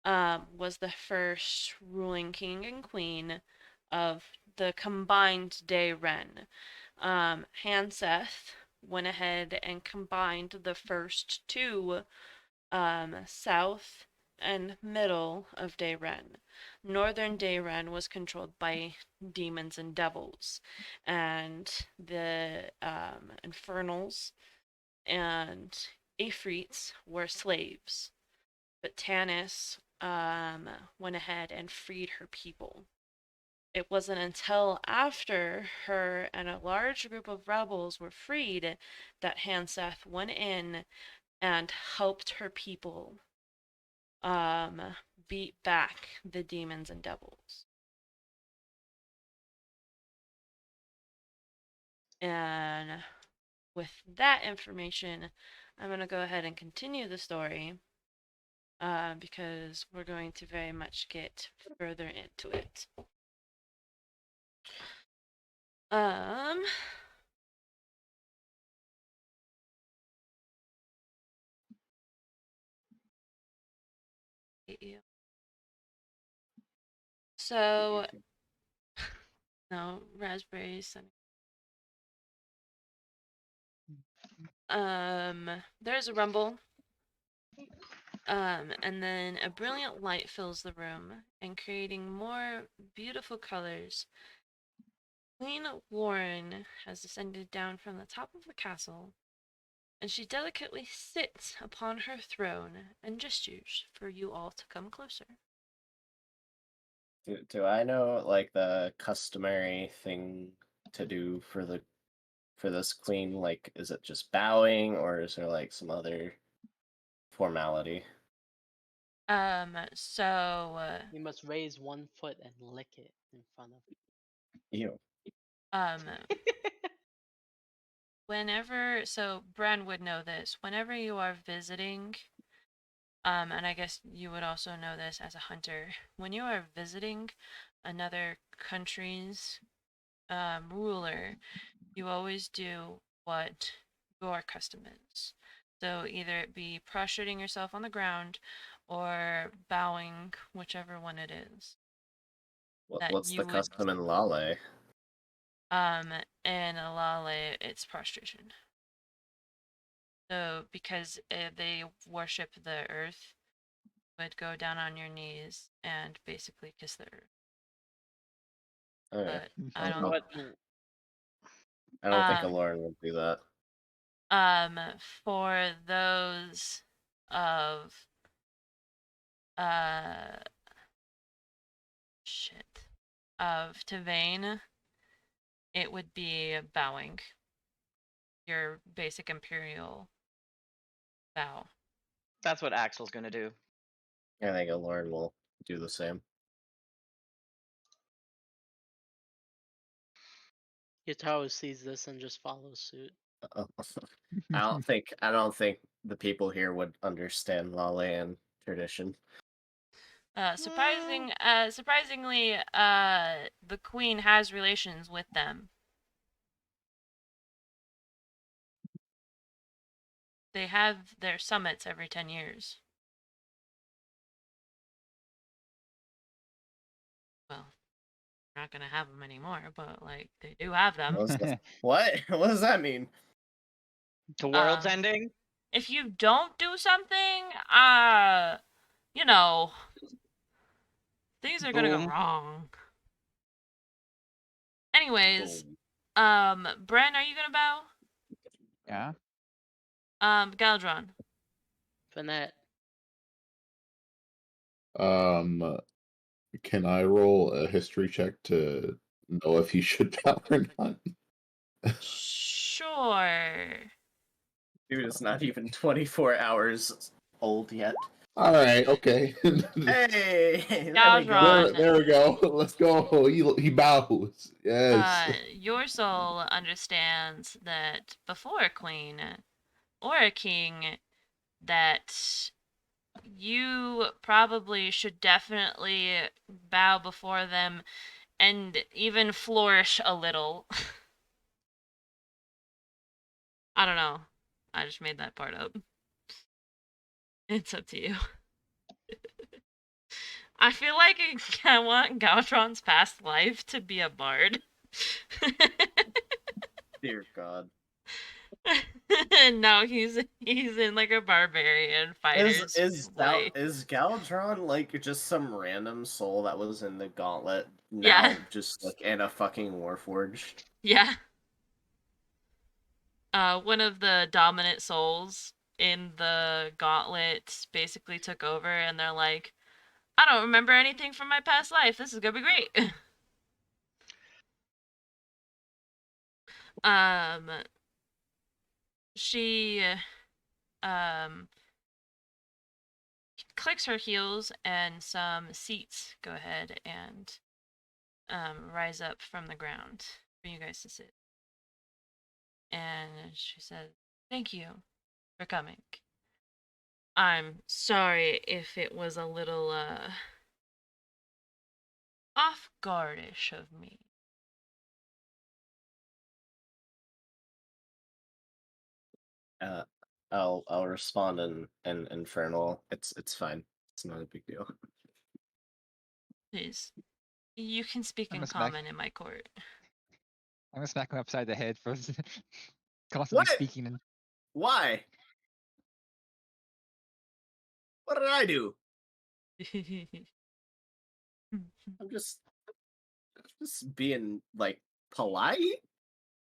was the first ruling king and queen of the combined Dayren. Hanseth went ahead and combined the first two south and middle of Dayren. Northern Dayren was controlled by demons and devils, and the Infernals and Ifrits were slaves. But Tanis went ahead and freed her people. It wasn't until after her and a large group of rebels were freed that Hanseth went in and helped her people beat back the demons and devils. And with that information, I'm going to go ahead and continue the story because we're going to very much get further into it. get you. So, no, raspberries. There's a rumble. And then a brilliant light fills the room and creating more beautiful colors. Queen Lauren has descended down from the top of the castle, and she delicately sits upon her throne and gestures for you all to come closer. Do I know like the customary thing to do for this queen? Like, is it just bowing, or is there like some other formality? So, You must raise one foot and lick it in front of You. um, so Bren would know this. Whenever you are visiting, and I guess you would also know this as a hunter, when you are visiting another country's ruler, you always do what your custom is. So either it be prostrating yourself on the ground or bowing, whichever one it is that What's the you would. custom in Lale? In Alale, it's prostration. So because they worship the earth, you would go down on your knees and basically kiss the earth. Okay. But I I don't. What? don't think Um, Aloran would do that. for those of uh shit of Tavane, it would be bowing. Your basic imperial bow. That's what Axel's gonna do. I think Aloran will do the same. Yataro sees this and just follows suit. I don't think the people here would understand Lalean tradition. Surprisingly, the queen has relations with them. They have their summits every 10 years. Well, we're not gonna have them anymore, but like they do have them. What? What does that mean? The world's Uh, ending. if you don't do something, you know, things are gonna go Boom. wrong. Anyways, Boom. Bren, are you gonna bow? Yeah. Galdron. Finette. Can I roll a history check to know if he should bow or not? Sure. Dude, it's not even 24 hours old yet. All right, okay. Hey, there we go. Galdron. there we go. Let's go. He bows. Yes. Your soul understands that before a queen or a king, that you probably should definitely bow before them and even flourish a little. I don't know. I just made that part up. It's up to you. I feel like I want Gautron's past life to be a bard. Dear God. No, he's in like a barbarian fighter's life. Is Galdron like just some random soul that was in the gauntlet now Yeah. just like in a fucking warforged? Yeah. One of the dominant souls in the gauntlet basically took over, and they're like, I don't remember anything from my past life. This is gonna be great. um, she um clicks her heels, and some seats go ahead and rise up from the ground for you guys to sit. And she says, "Thank you for coming. I'm sorry if it was a little off guardish of me." Uh, I'll respond in infernal. It's fine. It's not a big deal. Please. You can speak I'm in gonna smack- common in my court. I'm gonna smack him upside the head for constantly What? speaking in Why? What did I do? I'm just being like polite.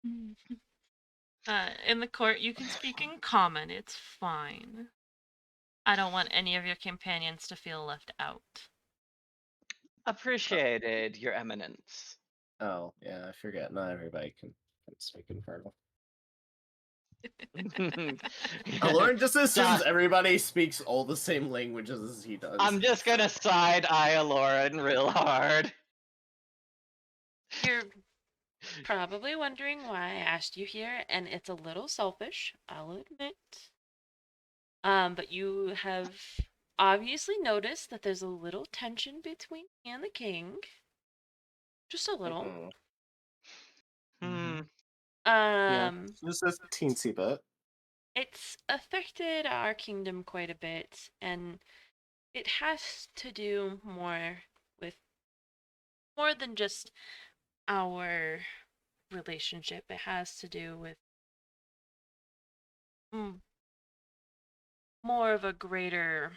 In the court, you can speak in common. It's fine. I don't want any of your companions to feel left out. Appreciated, Your Eminence. Oh yeah, I forget. Not everybody can speak Infernal. Lauren just assumes Duh. everybody speaks all the same languages as he does. I'm just gonna side eye Lauren real hard. You're probably wondering why I asked you here, and it's a little selfish, I'll admit. But you have obviously noticed that there's a little tension between me and the king. Just a little. Hmm. Yeah, Um, just a teensy bit. it's affected our kingdom quite a bit, and it has to do more with more than just our relationship. It has to do with more of a greater.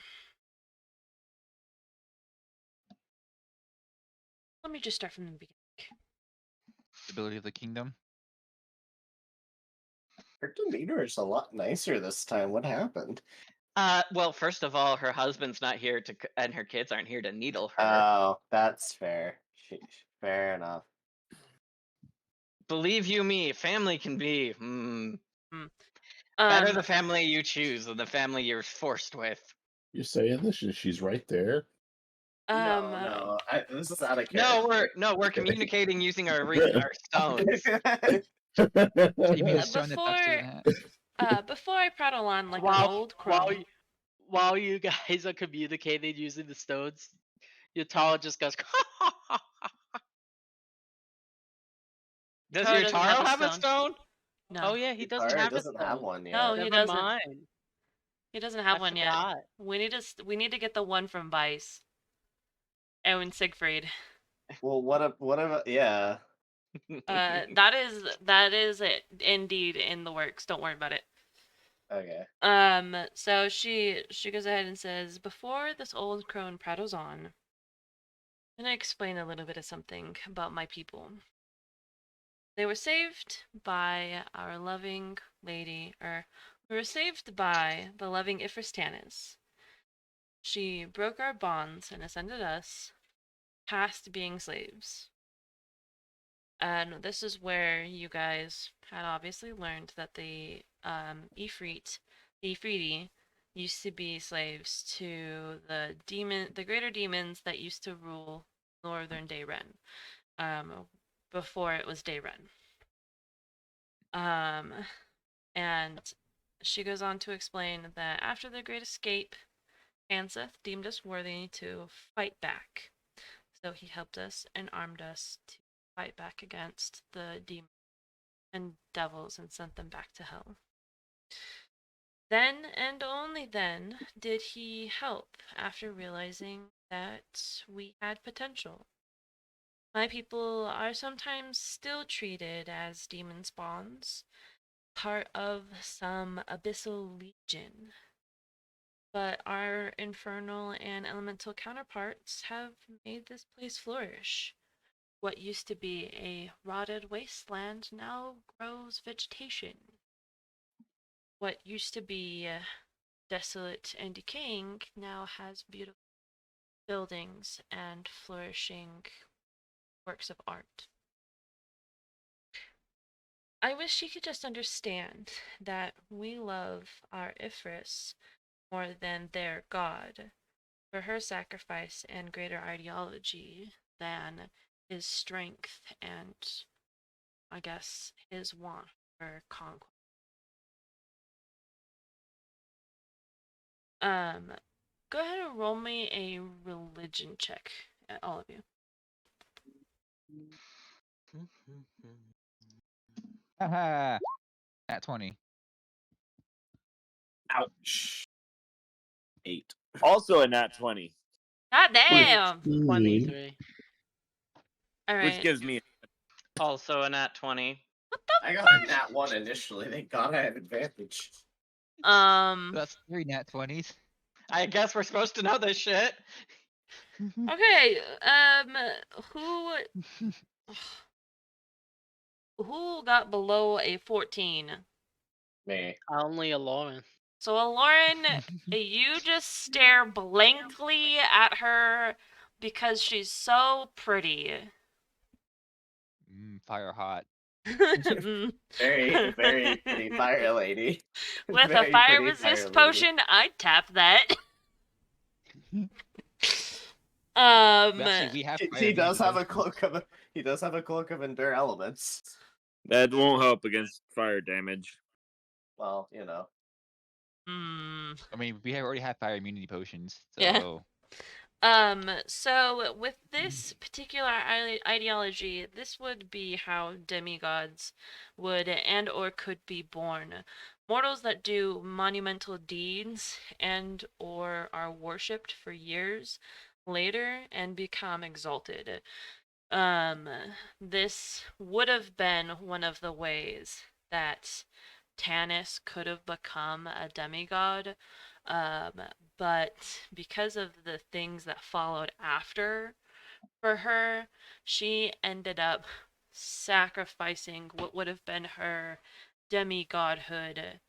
Let me just start from the beginning. stability of the kingdom. Her demeanor is a lot nicer this time. What happened? Well, first of all, her husband's not here to, and her kids aren't here to needle her. Oh, that's fair. Fair enough. Believe you me, family can be Um, better the family you choose than the family you're forced with. You're saying this? She's right there. No. This is out of No, character. we're communicating using our stones. You mean a stone that tucks to the before hat? before I prattle on like an While old crone. while you guys are communicating using the stones, your Taro just goes. Does Taro your doesn't Taro have a have a stone. stone? No. Oh yeah, he doesn't Taro have doesn't a have stone. one yet. No, he Never doesn't. mind. He doesn't have I one forgot. yet. We need to get the one from Vice. And Siegfried. Well, what yeah. That is it indeed in the works. Don't worry about it. Okay. So she goes ahead and says, before this old crone prattles on, I'm gonna explain a little bit of something about my people. They were saved by our loving lady, or we were saved by the loving Ifristanis. She broke our bonds and ascended us past being slaves. And this is where you guys had obviously learned that the Ifriti, used to be slaves to the greater demons that used to rule northern Dayren, before it was Dayren. And she goes on to explain that after the Great Escape, Anseth deemed us worthy to fight back. So he helped us and armed us to fight back against the demons and devils and sent them back to hell. Then and only then did he help after realizing that we had potential. My people are sometimes still treated as demon spawns, part of some abyssal legion. But our infernal and elemental counterparts have made this place flourish. What used to be a rotted wasteland now grows vegetation. What used to be desolate and decaying now has beautiful buildings and flourishing works of art. I wish she could just understand that we love our Ifris more than their god, for her sacrifice and greater ideology than his strength and, I guess, his want for conquest. Go ahead and roll me a religion check, all of you. Haha. At 20. Ouch. 8. Also a nat 20, God damn! 23. All which right. gives me Also a nat 20. What I the got a fuck? nat 1 initially. Thank God I had advantage. That's 3 nat 20s. I guess we're supposed to know this shit. Okay. Who who got below a 14? Me. Only a Lauren. So, Lauren, you just stare blankly at her because she's so pretty. Fire hot. Very, very pretty fire lady. With a Very fire pretty resist fire lady. potion, I'd tap that. Actually, we have fire He does immunity have a potions. cloak of he does have a cloak of endure elements. that won't help against fire damage. Well, you know. I mean, we already have fire immunity potions, Yeah. so So with this particular ideology, this would be how demigods would and or could be born. Mortals that do monumental deeds and or are worshipped for years later and become exalted. Um, this would have been one of the ways that Tanis could have become a demigod, um, but because of the things that followed after for her, she ended up sacrificing what would have been her demigodhood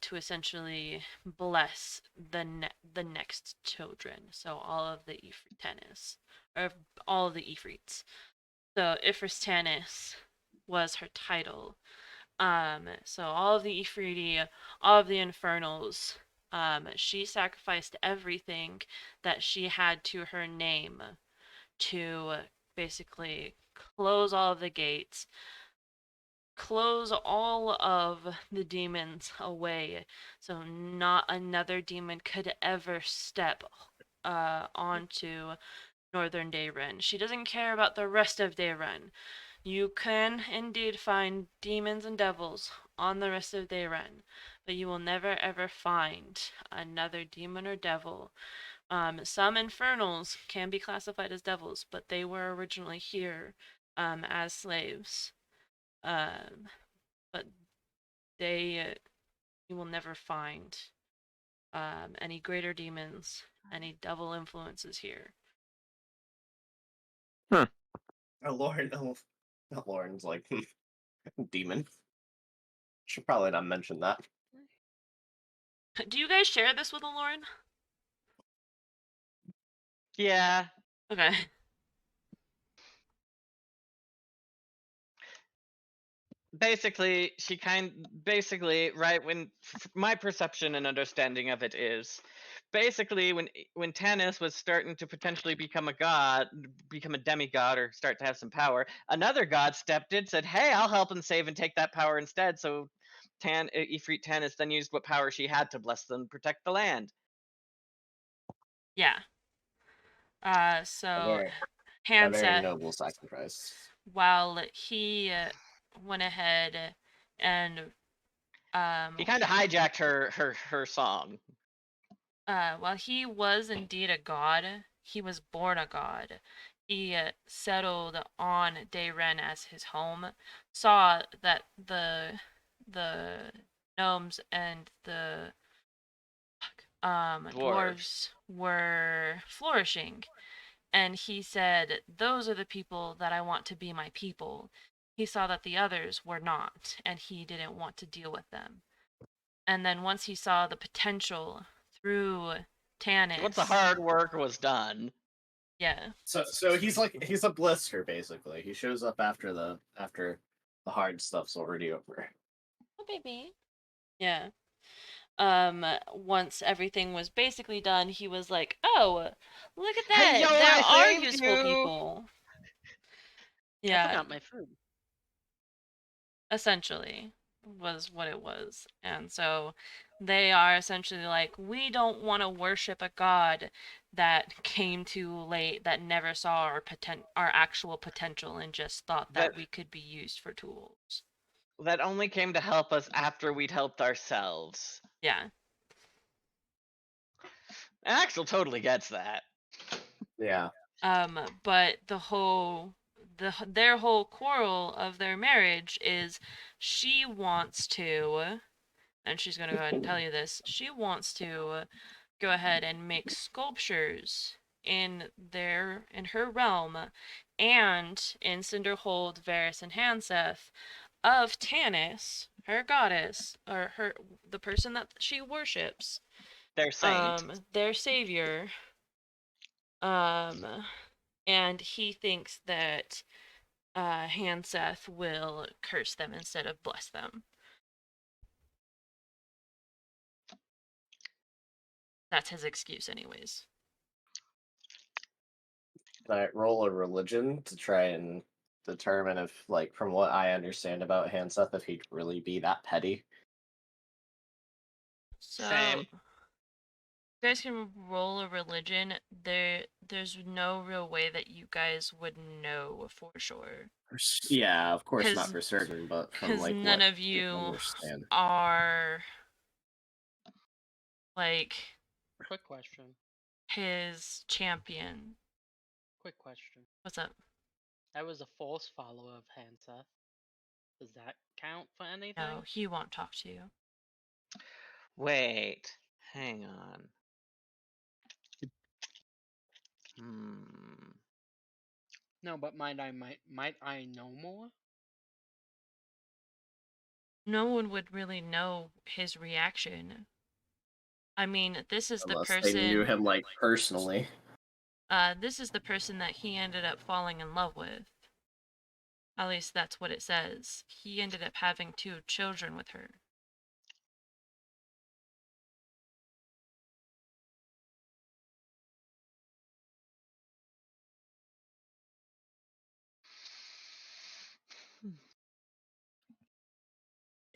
to essentially bless the next children. So all of the Ifritanis, or all of the Ifrits. So Ifris Tanis was her title. So all of the Ifriti, all of the Infernals, she sacrificed everything that she had to her name to basically close all of the gates, close all of the demons away, so not another demon could ever step onto Northern Dayren. She doesn't care about the rest of Dayren. You can indeed find demons and devils on the rest of Dayren, but you will never ever find another demon or devil. Some infernals can be classified as devils, but they were originally here as slaves. Um, but you will never find any greater demons, any devil influences here. Oh, Lauren, Lauren's like demon. Should probably not mention that. Do you guys share this with Lauren? Yeah. Okay. Basically, basically right when my perception and understanding of it is basically when Tanis was starting to potentially become a god, become a demigod or start to have some power, another god stepped in, said, "Hey, I'll help and save and take that power instead." So Ifrit Tanis then used what power she had to bless them, protect the land. Yeah. So A very Hanseth, noble sacrifice. while he went ahead and He kind of hijacked her song. while he was indeed a god, he was born a god. He settled on Dayren as his home, saw that the gnomes and the dwarves were flourishing, and he said, "Those are the people that I want to be my people." He saw that the others were not, and he didn't want to deal with them. And then once he saw the potential through Tanis, once the hard work was done. Yeah. So he's a blister basically. He shows up after the hard stuff's already over. Oh, baby. Yeah. Once everything was basically done, he was like, "Oh, look at that! Hey, yo, There I are saved useful you!" people." I Yeah, forgot my food. essentially was what it was. And so they are essentially like, we don't want to worship a god that came too late, that never saw our actual potential and just thought that we could be used for tools. That only came to help us after we'd helped ourselves. Yeah. Axel totally gets that. Yeah. But their whole quarrel of their marriage is she wants to, and she's gonna go ahead and tell you this, she wants to go ahead and make sculptures in her realm and in Cinderhold, Varys, and Hanseth of Tanis, her goddess, or the person that she worships, Their saint. their savior. And he thinks that Hanseth will curse them instead of bless them. That's his excuse, anyways. I roll a religion to try and determine if, like, from what I understand about Hanseth, if he'd really be that petty. So, Same. you guys can roll a religion. There's no real way that you guys would know for sure. Yeah, of course not 'Cause- for certain, but from Because like none what of you you understand. are like Quick question. his champion. Quick question. What's up? I was a false follower of Hanseth. Does that count for anything? No, he won't talk to you. Wait, hang on. Hmm. No, but might I know more? No one would really know his reaction. I mean, this is the Unless they knew person. him like personally. This is the person that he ended up falling in love with. At least that's what it says. He ended up having 2 children with her.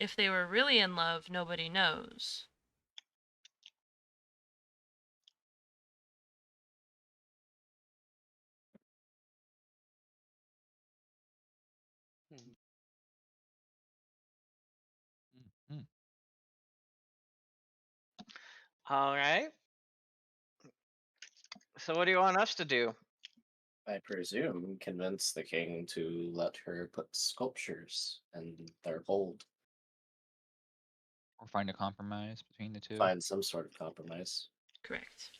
If they were really in love, nobody knows. Hmm. Mm. All right. So what do you want us to do? I presume convince the king to let her put sculptures in their hold. Or find a compromise between the two. Find some sort of compromise. Correct.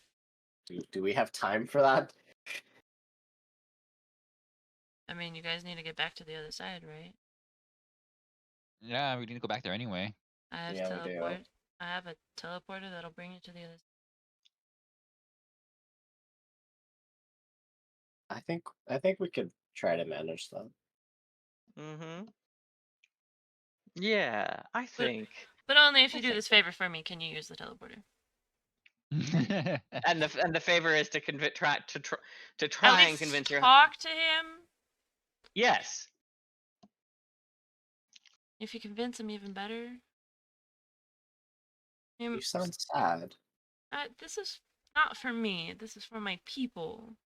Do we have time for that? I mean, you guys need to get back to the other side, right? Yeah, we need to go back there anyway. I have Yeah, we do. teleport. I have a teleporter that'll bring you to the other side. I think we could try to manage that. Mm-hmm. Yeah, I think. But only if I you do think this so. favor for me, can you use the teleporter? And the favor is to try At and least convince your. talk to him. Yes. If you convince him, even better. You sound sad. This is not for me. This is for my people.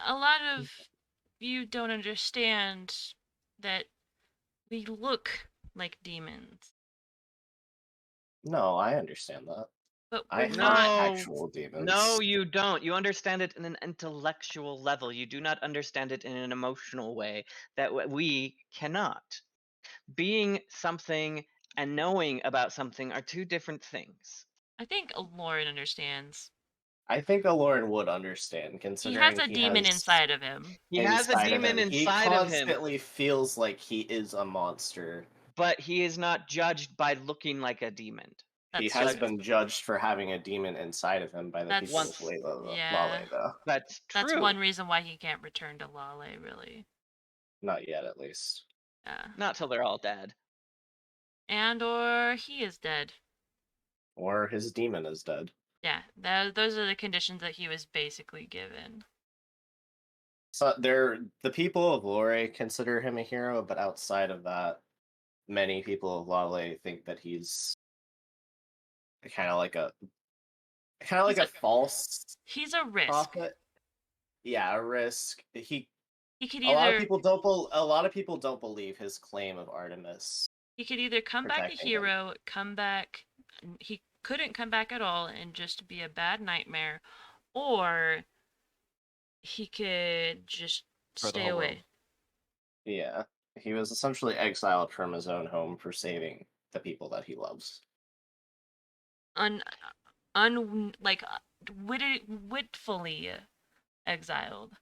A lot of you don't understand that we look like demons, No, I understand that. but I we're hunt not. actual demons. No, you don't. You understand it in an intellectual level. You do not understand it in an emotional way that we cannot. Being something and knowing about something are 2 different things. I think Lauren understands. I think Aloran would understand, He considering has a demon inside of him. He has a inside of demon him. He inside of him, constantly feels like he is a monster. but he is not judged by looking like a demon. He That's has true. been judged for having a demon inside of him by the people That's of Lale, yeah. though. That's true. That's one reason why he can't return to Lale, really. Not yet, at least. Yeah. Not till they're all dead. And or he is dead. Or his demon is dead. Yeah, those are the conditions that he was basically given. So the people of Lore consider him a hero, but outside of that, many people of Lale think that he's kind of like a false He's a risk. prophet. Yeah, a risk. He could A lot of either people don't believe his claim of Artemis. come back a protecting him. hero, come back couldn't come back at all and just be a bad nightmare, or he could just For the stay whole world. away. Yeah. He was essentially exiled from his own home for saving the people that he loves. Witfully exiled,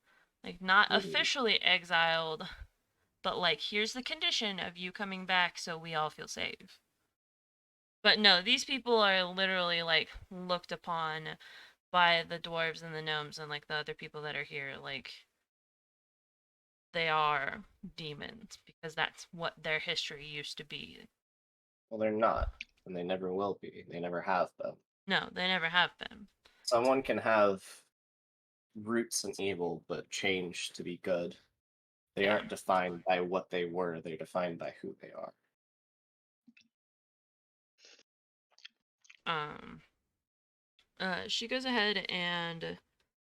like not officially exiled, but like here's the condition of you coming back so we all feel safe. But no, these people are literally like looked upon by the dwarves and the gnomes and like the other people that are here, like they are demons because that's what their history used to be. Well, they're not, and they never will be. They never have been. No, they never have been. Someone can have roots in evil, but change to be good. They Yeah. aren't defined by what they were, they're defined by who they are. She goes ahead and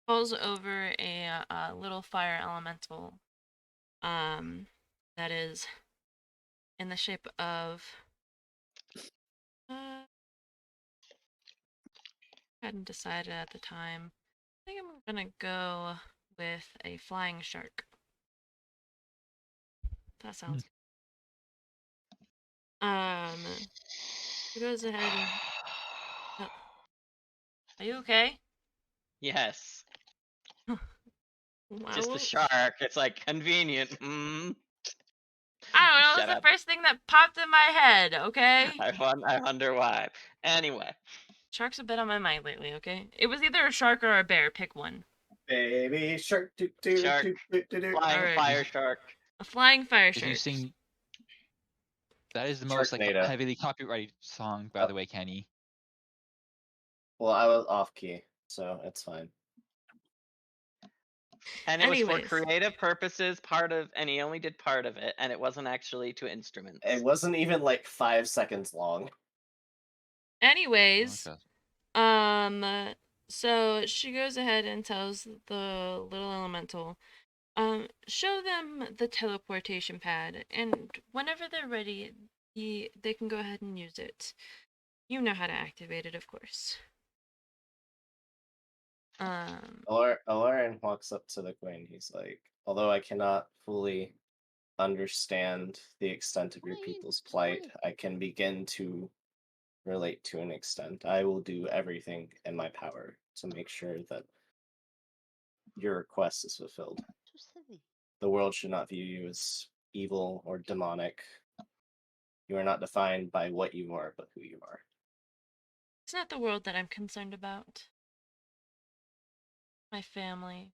falls over a little fire elemental that is in the shape of hadn't decided at the time. I think I'm gonna go with a flying shark. That sounds she goes ahead and are you okay? Yes. Wow. Just a shark. It's like convenient. I don't know, it's Shut the up. first thing that popped in my head, okay? I wonder why. Anyway. Shark's a bit on my mind lately, okay? It was either a shark or a bear, pick one. Baby shark, doo doo Shark. doo doo doo doo. Flying Alright. fire shark. A flying fire Did you shark. sing? That is the most like Sharknado. heavily copyrighted song, by the way, Kenny. Well, I was off key, so it's fine. And it was for Anyways. creative purposes, and he only did part of it, and it wasn't actually to instruments. It wasn't even like 5 seconds long. Anyways, Okay. so she goes ahead and tells the little elemental, show them the teleportation pad, and whenever they're ready, they can go ahead and use it. You know how to activate it, of course. Alarian walks up to the queen. He's like, although I cannot fully understand the extent of your people's plight, I can begin to relate to an extent. I will do everything in my power to make sure that your request is fulfilled. The world should not view you as evil or demonic. You are not defined by what you are, but who you are. It's not the world that I'm concerned about. My family.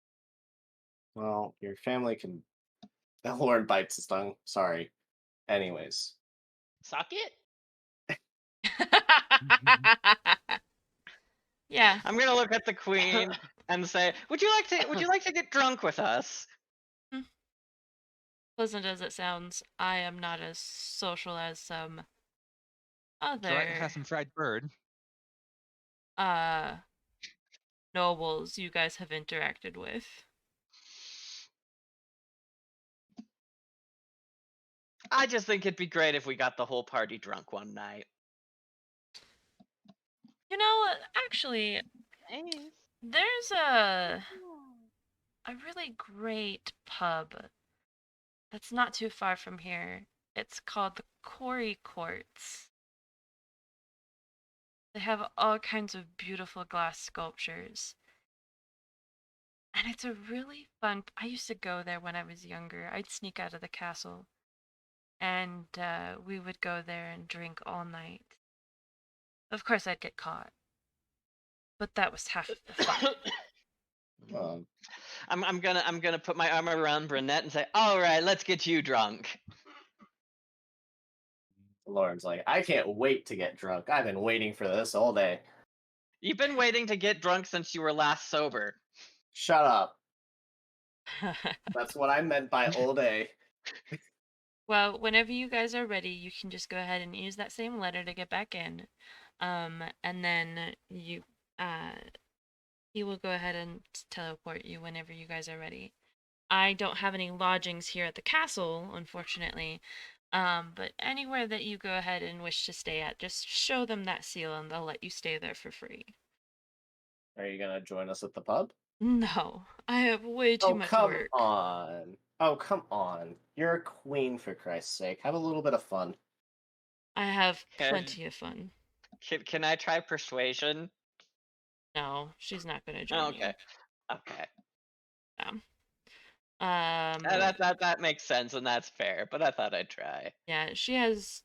Well, your family can. The Lord bites his tongue. Sorry. Anyways. Suck it. Yeah. I'm gonna look at the queen and say, "Would you like to get drunk with us?" Pleasant as it sounds, I am not as social as some Try to have other some fried bird. nobles you guys have interacted with. I just think it'd be great if we got the whole party drunk one night. You know, actually, there's a really great pub that's not too far from here. It's called the Quarry Courts. They have all kinds of beautiful glass sculptures. And it's a really fun. I used to go there when I was younger. I'd sneak out of the castle. And we would go there and drink all night. Of course, I'd get caught. But that was half of the fun. I'm gonna put my arm around Brunette and say, "All right, let's get you drunk." Lauren's like, I can't wait to get drunk. I've been waiting for this all day. You've been waiting to get drunk since you were last sober. Shut up. That's what I meant by all day. Well, whenever you guys are ready, you can just go ahead and use that same letter to get back in. And then he will go ahead and teleport you whenever you guys are ready. I don't have any lodgings here at the castle, unfortunately, But anywhere that you go ahead and wish to stay at, just show them that seal and they'll let you stay there for free. Are you gonna join us at the pub? No, I have way too Oh, much come work. on. Oh, come on. You're a queen, for Christ's sake. Have a little bit of fun. I have Can, plenty of fun. can I try persuasion? No, she's not gonna join Oh, okay. you. Okay. That makes sense and that's fair, but I thought I'd try. Yeah, she has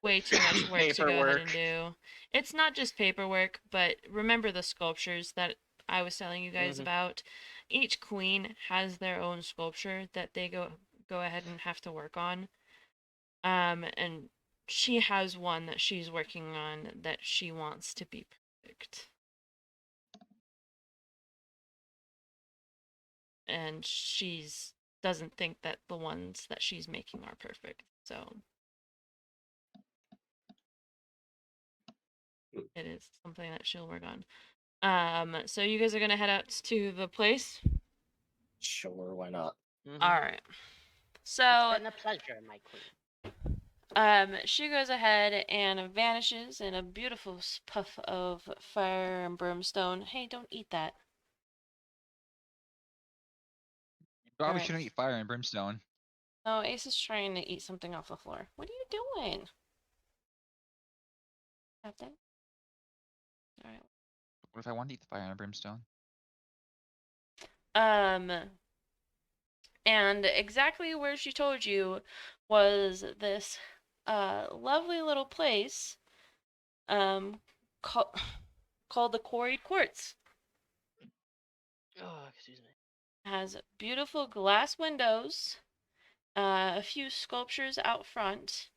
way too much work to go ahead and Paperwork. do. It's not just paperwork, but remember the sculptures that I was telling you guys about? Each queen has their own sculpture that they go ahead and have to work on. And she has one that she's working on that she wants to be perfect. And she's doesn't think that the ones that she's making are perfect. So it is something that she'll work on. So you guys are gonna head out to the place? Sure, why not? Alright. It's So been a pleasure, my queen. she goes ahead and vanishes in a beautiful puff of fire and brimstone. Hey, don't eat that. You probably Alright. shouldn't eat fire and brimstone. No, Ace is trying to eat something off the floor. What are you doing? Have that? Alright. What if I want to eat the fire and brimstone? And exactly where she told you was this lovely little place called the Quarried Quartz. Oh, excuse me. It has beautiful glass windows, a few sculptures out front,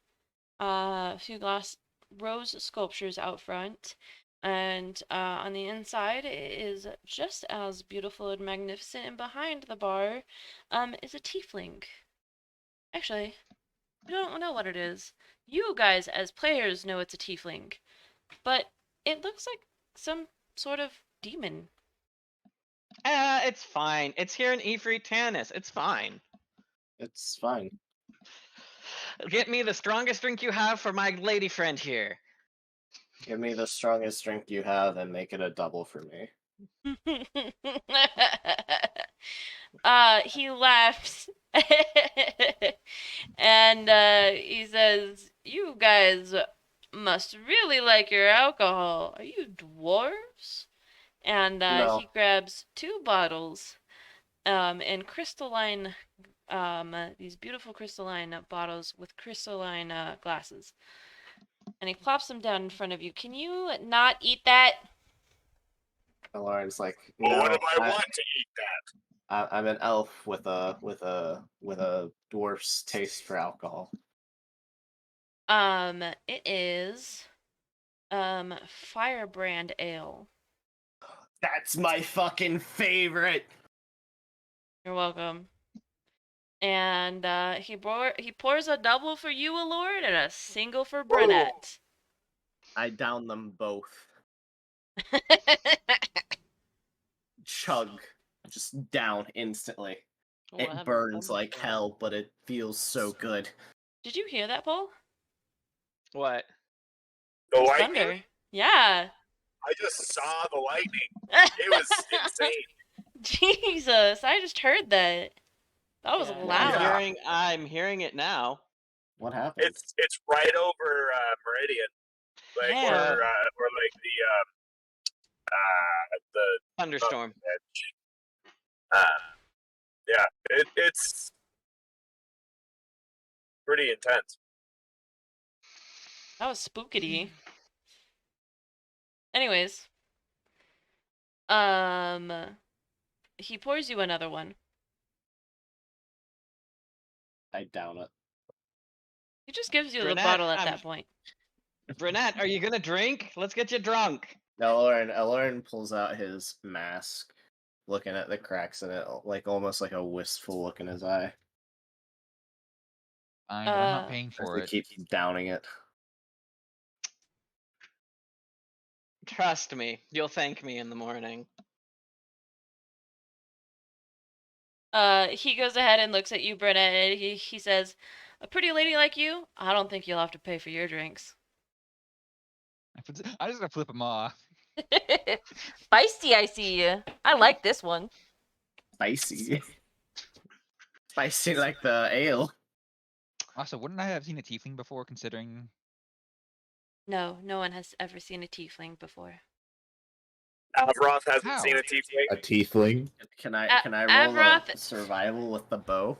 a few glass rose sculptures out front, and on the inside it is just as beautiful and magnificent. And behind the bar is a tiefling. Actually, I don't know what it is. You guys, as players, know it's a tiefling, but it looks like some sort of demon. It's fine. It's here in Ifrit Tannis. It's fine. It's fine. Get me the strongest drink you have for my lady friend here. Give me the strongest drink you have and make it a double for me. He laughs and he says, "You guys must really like your alcohol. Are you dwarves?" And No. he grabs 2 bottles in crystalline these beautiful crystalline bottles with crystalline glasses. And he plops them down in front of you. Can you not eat that? And Lauren's like, Well, no, what if I want to eat that? I'm an elf with a dwarf's taste for alcohol. It is Firebrand Ale. That's my fucking favorite. You're welcome. And he pours a double for you, Alord, and a single for Brunette. I down them both. Chug. Just down instantly. It burns like hell, but it feels so good. Did you hear that, Paul? What? The There's lightning? thunder. Yeah. I just saw the lightning. It was insane. Jesus, I just heard that. That was Yeah, loud. I'm hearing it now. What happened? It's right over Meridian, like Damn. or like the Thunderstorm. yeah, it's pretty intense. That was spookity. Anyways, he pours you another one. I down it. He just gives you the Brunette, bottle at that point. Brunette, are you gonna drink? Let's get you drunk. Now Lauren pulls out his mask, looking at the cracks in it, like almost like a wistful look in his eye. Fine, but I'm not paying As for he it. keeps downing it. Trust me, you'll thank me in the morning. He goes ahead and looks at you, Brunette, and he says, a pretty lady like you, I don't think you'll have to pay for your drinks. I'm just gonna flip him off. Feisty, I see you. I like this one. Spicy. Spicy like the ale. Also, wouldn't I have seen a tiefling before, considering? No, no one has ever seen a tiefling before. Avroth hasn't How? seen a tiefling. A tiefling. Can I roll Avroth- a survival with the bow?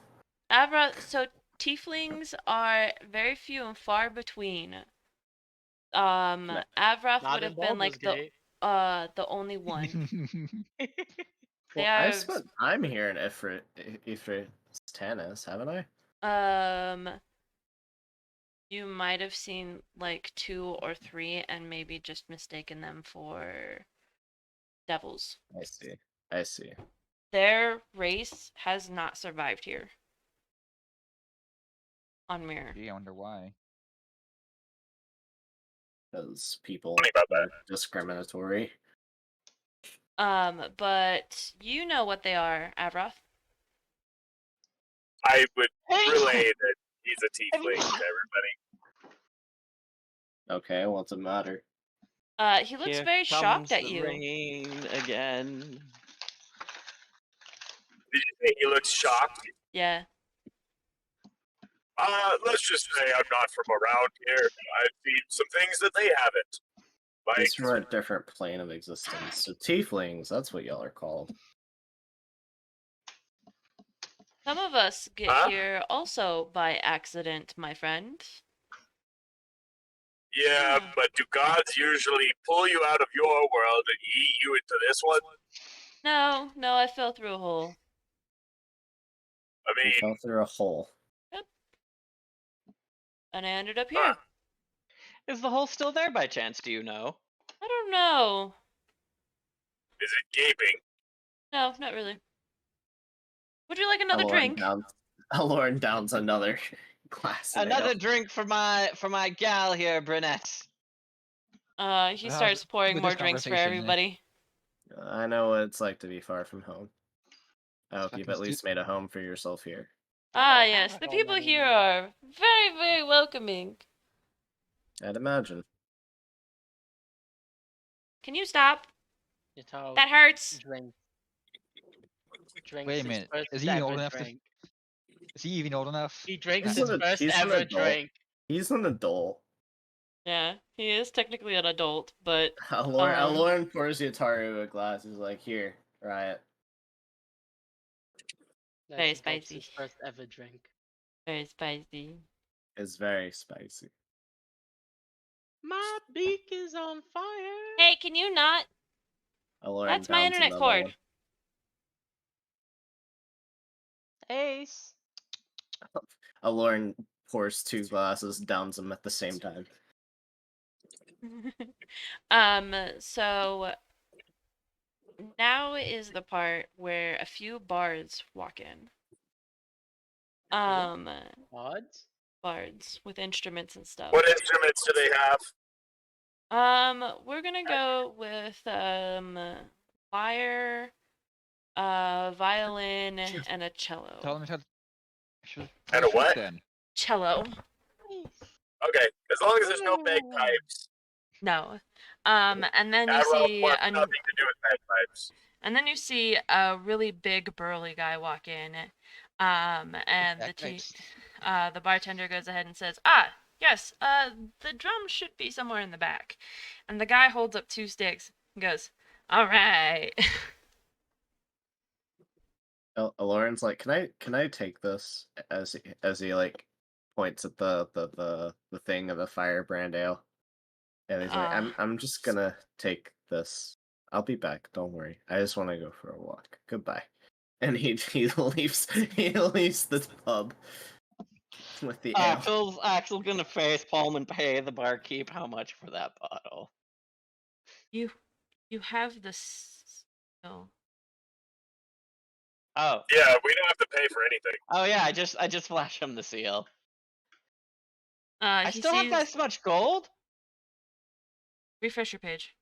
So tieflings are very few and far between. Avroth Not would in have been Baldur's like Gate. the only one. They Well, I've are spent time here in Ifrit Tanis, haven't I? you might have seen like 2 or 3 and maybe just mistaken them for devils. I see. I see. Their race has not survived here on Mirror. Gee, I wonder why. Because people Funny about are discriminatory. But you know what they are, Avroth. I would Hey! relay that he's a tiefling to everybody. Okay, what's the matter? He looks Here very shocked comes at the you. rain again. Did you say he looks shocked? Yeah. Let's just say I'm not from around here. I've seen some things that they haven't. Like, He's from a different plane of existence. So tieflings, that's what y'all are called. Some of us get Huh? here also by accident, my friend. yeah, but do gods usually pull you out of your world and eat you into this one? No, I fell through a hole. I He mean, fell through a hole. And I ended up Huh. here. Is the hole still there by chance? Do you know? I don't know. is it gaping? No, not really. Would you like another drink? Aloran downs another glass of Another ale. drink for my gal here, Brunette. He starts pouring with more this drinks for conversation, everybody. I know what it's like to be far from home. I hope you've Fucking at least made a home for yourself here. Ah, don't yes, have the home people here anymore. are very, very welcoming. I'd imagine. Can you stop? Yataro That hurts. drinks Wait a his minute. first Is he even ever old enough to? drink. Is he even old enough? He drinks He's his an first adult. ever drink. He's an adult. Yeah, he is technically an adult, but Aloran pours Yataru a glass. He's like, here, Riot. Very As he gulps spicy. his first ever drink. very spicy. It's very spicy. My beak is on fire. Hey, can you not? Aloran That's my downs internet another cord. one. Ace. Aloran pours 2 glasses, downs them at the same time. So now is the part where a few bards walk in. Odds? Bards with instruments and stuff. What instruments do they have? We're gonna go with lyre, violin, and a cello. Tell him to. Should And a what? then? Cello. Okay, as long as there's no bagpipes. No. And then you Admiral see wants nothing to do with bagpipes. and then you see a really big burly guy walk in. And Bagpipes. the bartender goes ahead and says, "Ah, yes, the drum should be somewhere in the back." And the guy holds up 2 sticks and goes, "All right." Aloran's like, can I take this? As he like points at the thing of the firebrand ale. And he's like, I'm just gonna take this. I'll be back, don't worry. I just wanna go for a walk. Goodbye. And he leaves the pub with the ale. Axel's gonna face palm and pay the barkeep how much for that bottle. You have this. Oh. Oh. Yeah, we don't have to pay for anything. Oh yeah, I just flash him the seal. I He still have sees. that much gold? Refresh your page.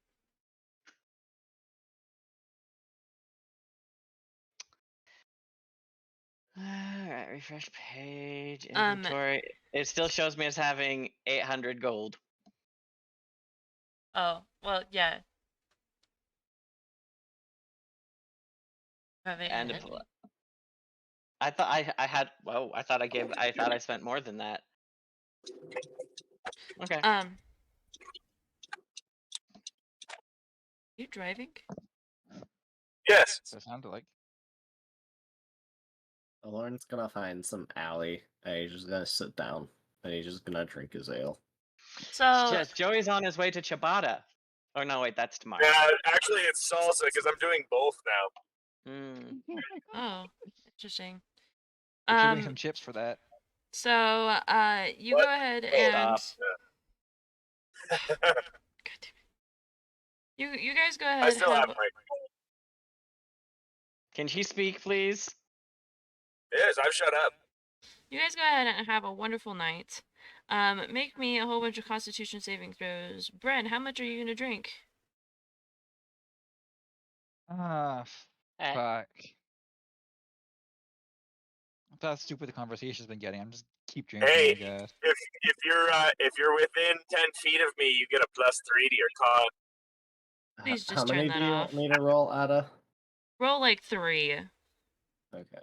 Alright, refresh page, Um, inventory. It still shows me as having 800 gold. Oh, well, yeah. And I thought I had. Whoa! I thought I spent more than that. Okay. You driving? Yes. That sounded like. Lauren's gonna find some alley, and he's just gonna sit down, and he's just gonna drink his ale. So, Joey's on his way to Ciabatta. Oh no, wait, that's tomorrow. Yeah, actually, it's salsa because I'm doing both now. Mm. oh, interesting. We're shooting some chips for that. So, you What? go ahead and Stop. God damn it. You guys go I ahead. still have my. Can she speak, please? Yes, I've shut up. You guys go ahead and have a wonderful night. Make me a whole bunch of Constitution saving throws. Bren, how much are you gonna drink? Ah, Eh. fuck. That's stupid the conversation's been getting. I'm just keep drinking, Hey, I guess. if you're within 10 feet of me, you get a +3 to your con. Please just How many turn that do you off. want me to roll, Ada? Roll like 3. Okay.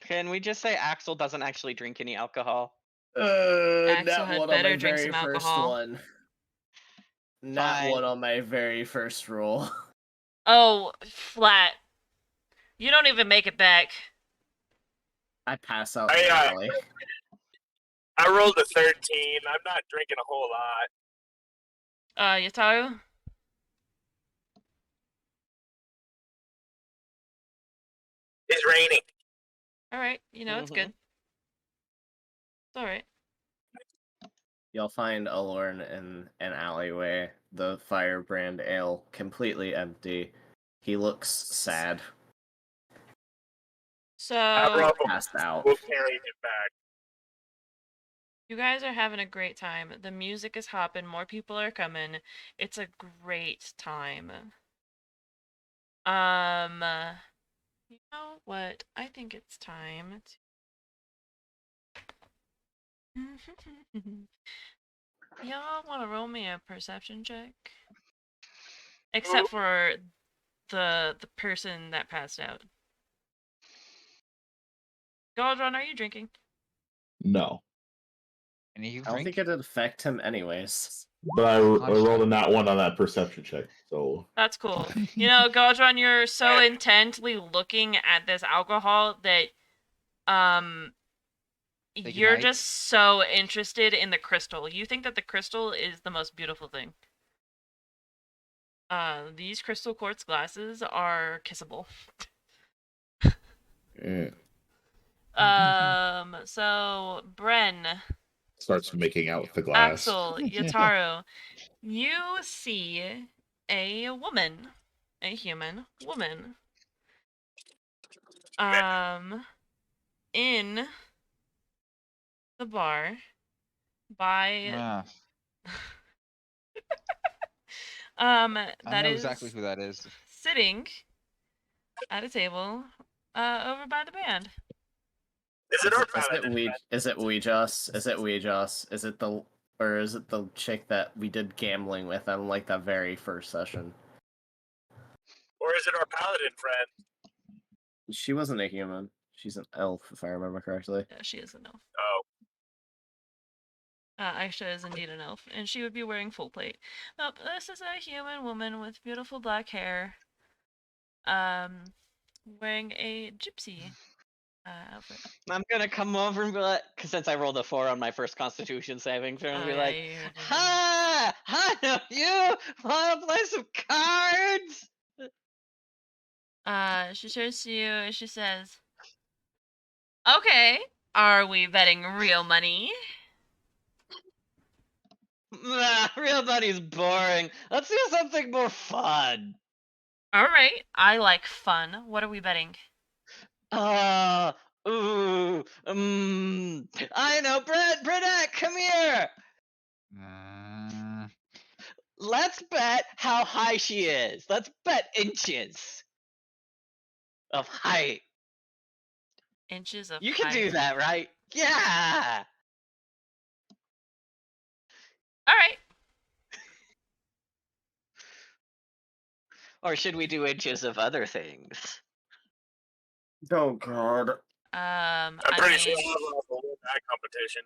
Can we just say Axel doesn't actually drink any alcohol? Axel Nat had one on better my drink very some first alcohol. one. Nat Fine. one on my very first roll. Oh, flat. You don't even make it back. I pass out in the alley. I rolled a 13. I'm not drinking a whole lot. Yataru? It's raining. Alright, you know, it's good. It's alright. You'll find Alorn in an alleyway, the firebrand ale completely empty. He looks sad. So, Passed out. We'll carry him back. you guys are having a great time. The music is hopping, more people are coming. It's a great time. You know what? I think it's time to... Y'all want to roll me a perception check? Except for the person that passed out. Galdron, are you drinking? No, Any of you I don't drink? think it'd affect him anyways. but I rolled a nat one on that perception check, so That's cool. You know, Galdron, you're so intently looking at this alcohol that you're night. just so interested in the crystal. You think that the crystal is the most beautiful thing. These crystal quartz glasses are kissable. yeah. So Bren, Starts making out with the glass. Axel, Yataru, you see a woman, a human woman, in the bar by Ah, that I know is exactly who that is. sitting at a table over by the band. Is it our paladin? Is it Weejoss? Is it Weejoss? Is it the or is it the chick that we did gambling with on like the very first session? Or is it our paladin friend? She wasn't a human. She's an elf, if I remember correctly. Yeah, she is an elf. Oh. Aisha is indeed an elf, and she would be wearing full plate. Nope, this is a human woman with beautiful black hair, wearing a gypsy outfit. I'm gonna come over and be like, cause since I rolled a 4 on my first Constitution saving throw, and be yeah, like, you did. "Ha! I know you wanna play some cards?" She turns to you and she says, "Okay, are we betting real money?" Nah, real money's boring. Let's do something more fun. Alright, I like fun. What are we betting? I know, Brenette, come here. Let's bet how high she is. Let's bet inches of height. inches of You can do height. that, right? Yeah. All right. Or should we do inches of other things? Oh god. I'm I pretty sure mean, I'll win that competition.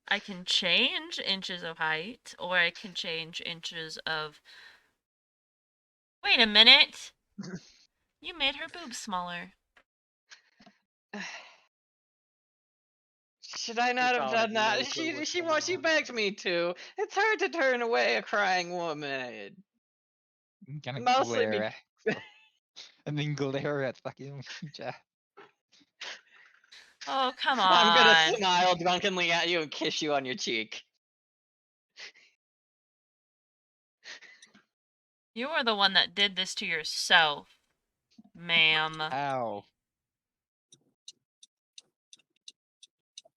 I can change inches of height, or I can change inches of. Wait a minute. You made her boobs smaller. Should I not have Child has done no that? clue what's She going she on. begged me to. It's hard to turn away a crying woman. Kind of Mostly glare at, and then glare at fucking Jeff. Oh, come I'm gonna on. smile drunkenly at you and kiss you on your cheek. You are the one that did this to yourself, ma'am. Ow.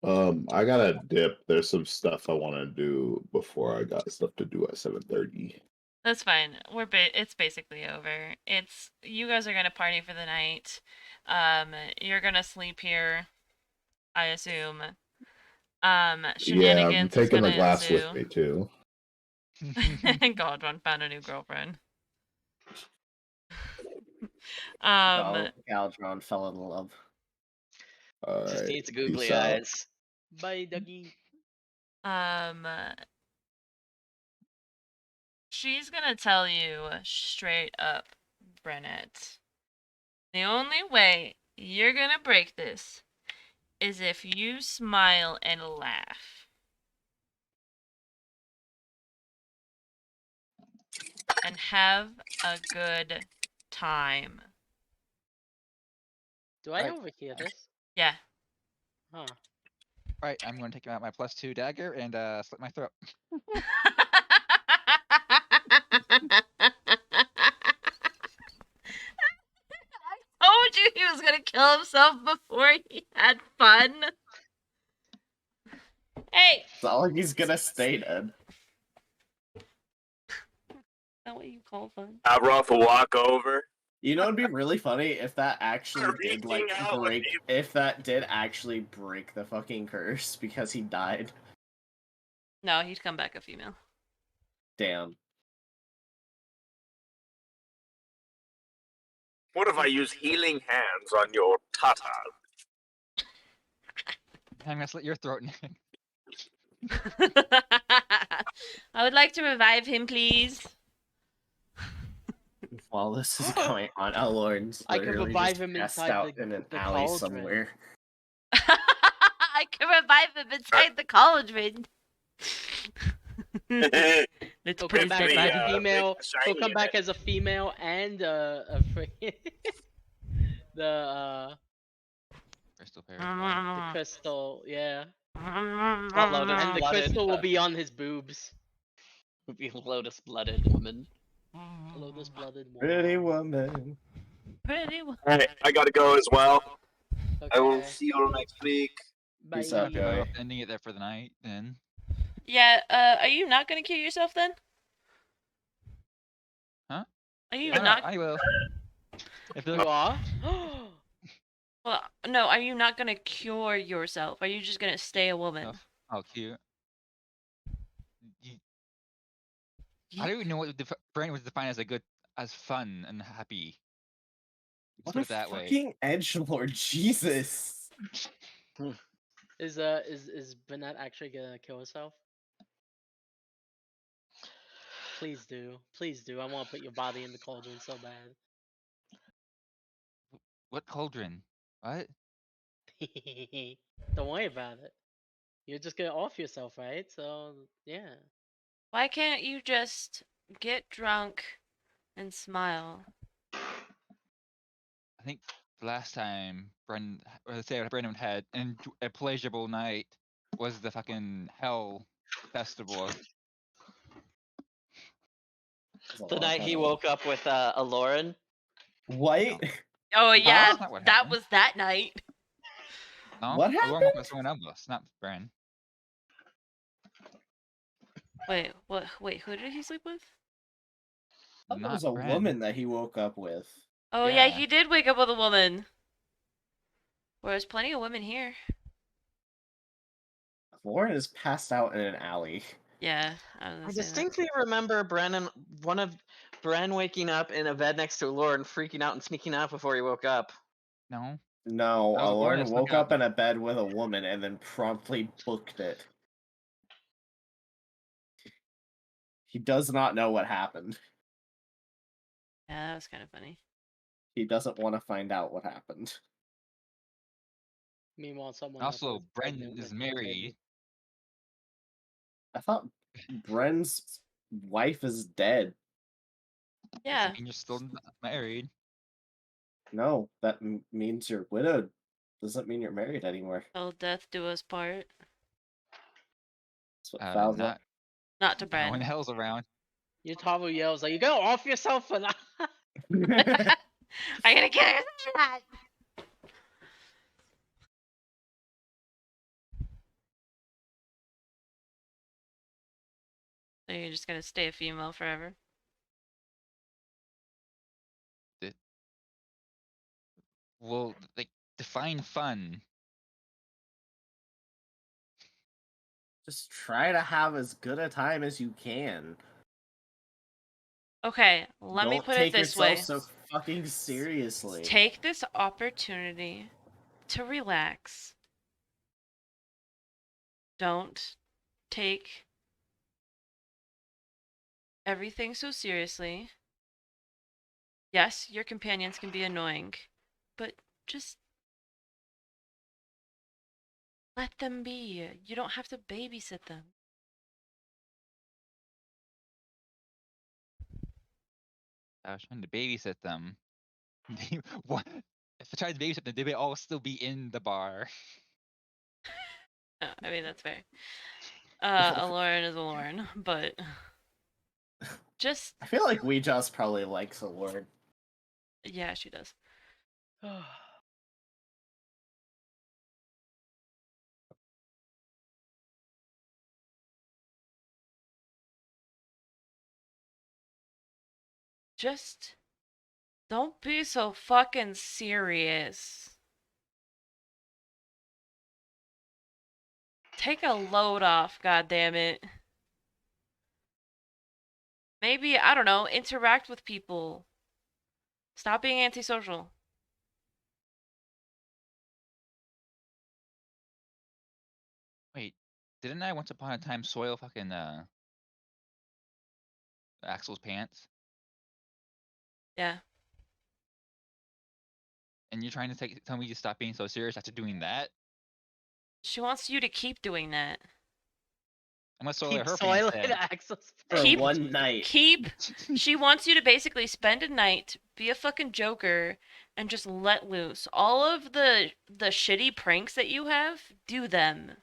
I gotta dip. There's some stuff I want to do before I got stuff to do at 7:30. That's fine. It's basically over. It's you guys are gonna party for the night. You're gonna sleep here, I assume. Yeah, I'm Shenanigans is taking the gonna glass with ensue. me too. Godron found a new girlfriend. Galdron fell in love. All Just right, needs googly peace out. eyes. Bye, Dougie. um, she's gonna tell you straight up, Brennett. The only way you're gonna break this is if you smile and laugh. And have a good time. Do I Right. overhear this? Yeah. Huh. Right, I'm going to take out my +2 dagger and slit my throat. I told you he was gonna kill himself before he had fun. Hey! It's not like he's gonna stay dead. Is that what you call fun? Have Ruff a walk over. You know, it'd be really funny if that actually They're did like reaching out break. at you. If that did actually break the fucking curse because he died. No, he'd come back a female. Damn. What if I use healing hands on your tata? I'm gonna slit your throat. I would like to revive him, please. While this is going on, Elorn's I could literally revive just him passed inside out the- in an the alley cauldron. somewhere. I can revive him inside the cauldron. Let's He'll put come his back dead as body. a female. big shiny He'll come in back it. as a female and a freaking the Crystal paragraph. the crystal, yeah. Lotus And the blooded. crystal will be on his boobs. Would be lotus blooded woman. Hello, this blooded Pretty woman. woman. Pretty one. Alright, I gotta go as well. I will Okay. see you all next week. Bye. Peace out, Joey. Ending it there for the night, then. Yeah, are you not gonna kill yourself then? Huh? Are you Why not? I will. If You there's are? Well, no, are you not gonna cure yourself? Are you just gonna stay a woman? oh, cute. I don't even know what brain was defined as as fun and happy. Let's What put a it that way. fucking edgelord, Jesus! Is Burnett actually gonna kill herself? Please do. Please do. I want to put your body in the cauldron so bad. What cauldron? What? Don't worry about it. You're just gonna off yourself, right? So yeah. Why can't you just get drunk and smile? I think the last time Brendan had a pleasurable night was the fucking Hell Festival. The night he woke up with a Lauren. What? Oh yeah, That's not what that happened. was that night. No, What Lauren woke happened? up with someone else, not Bren. Wait, what? Wait, who did he sleep with? I thought it Not was a Bren. woman that he woke up with. Oh yeah, Yeah. he did wake up with a woman. Well, there's plenty of women here. Lauren is passed out in an alley. Yeah, I was I gonna say that. distinctly remember Bren waking up in a bed next to Lauren, freaking out and sneaking out before he woke up. No. No, That was Lauren Lauren that snuck woke out. up in a bed with a woman and then promptly booked it. He does not know what happened. Yeah, that was kind of funny. He doesn't want to find out what happened. Meanwhile, someone else Also, is pregnant Bren is with your baby. married. I thought Bren's wife is dead. Yeah, Doesn't mean you're still married. No, that means you're widowed. Doesn't mean you're married anymore. till death do us part. That's what vows are. Not to Not when Bren. hell's around. Yutaru yells like, "You go off yourself for that." I gotta kill you for that. So you're just gonna stay a female forever? Well, like, define fun. Just try to have as good a time as you can. Okay, let me Don't put it take this yourself way. so fucking seriously. Take this opportunity to relax. Don't take everything so seriously. Yes, your companions can be annoying, but just let them be. You don't have to babysit them. I was trying to babysit them. What? If I tried to babysit them, they would all still be in the bar. I mean, that's fair. A Lauren is a Lauren, but just I feel like we just probably likes a word. yeah, she does. Just don't be so fucking serious. Take a load off, goddammit. Maybe, I don't know, interact with people. Stop being antisocial. Wait, didn't I once upon a time soil fucking Axel's pants? Yeah. And you're trying to tell me to stop being so serious after doing that? She wants you to keep doing that. I'm gonna soil Keep her soiling pants then. Axel's For Keep- one night. Keep. She wants you to basically spend a night, be a fucking joker, and just let loose. All of the shitty pranks that you have, do them.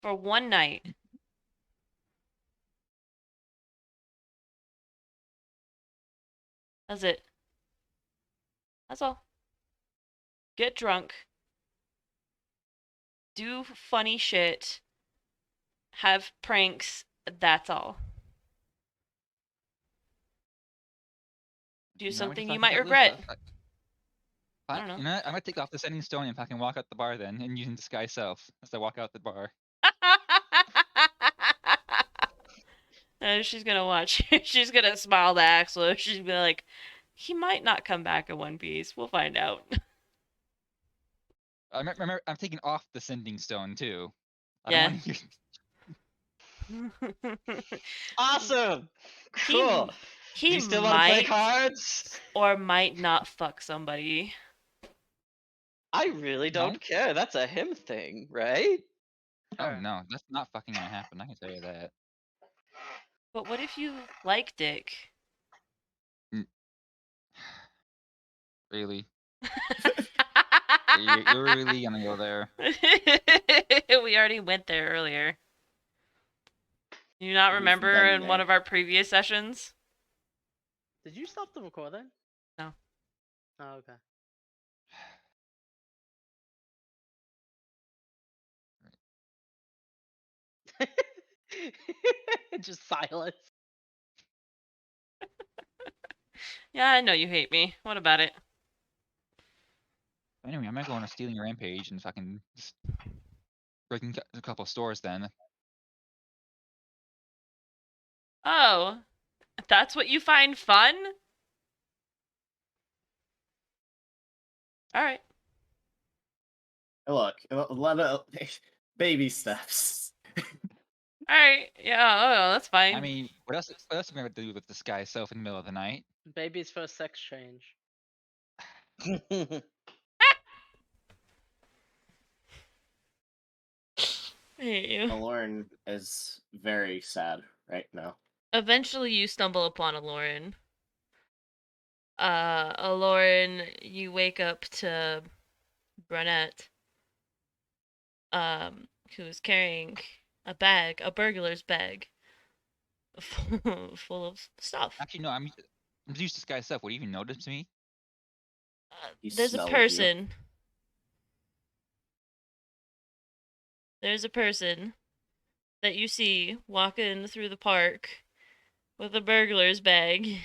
For one night. That's it. That's all. Get drunk. Do funny shit. Have pranks. That's all. Do You know, I'm just something you fucking might get loose. regret. I don't know. You know what? I'm gonna take off the sending stone and fucking walk out the bar then, and using disguise self as I walk out the bar. She's gonna watch. She's gonna smile to Axel. She's gonna be like, he might not come back in one piece. We'll find out. I remember I'm taking off the sending stone too. I Yeah. don't want to hear. Awesome. He- Cool. Do He you still want to play might cards? or might not fuck somebody. I really No? don't care. That's a him thing, right? Oh no, that's not fucking gonna happen. I can tell you that. But what if you like dick? Really? You're really gonna go there? We already went there earlier. Do you not We've remember been in one there. of our previous sessions? Did you stop the recording? No. Oh, okay. Just silence. Yeah, I know you hate me. What about it? Anyway, I'm gonna go on a stealing rampage and fucking just breaking a couple stores then. Oh, that's what you find fun? All right. Look, baby steps. All right. Yeah, that's fine. I mean, what else am I gonna do with this guy self in the middle of the night? Baby's first sex change. I hate you. Lauren is very sad right now. Eventually, you stumble upon a Lauren. A Lauren, you wake up to Brunette, who's carrying a bag, a burglar's bag, full of stuff. Actually, no, I'm used to this guy's stuff. Would he even notice me? He There's a smells person. There's a person that you see walking through the park with a burglar's bag. you.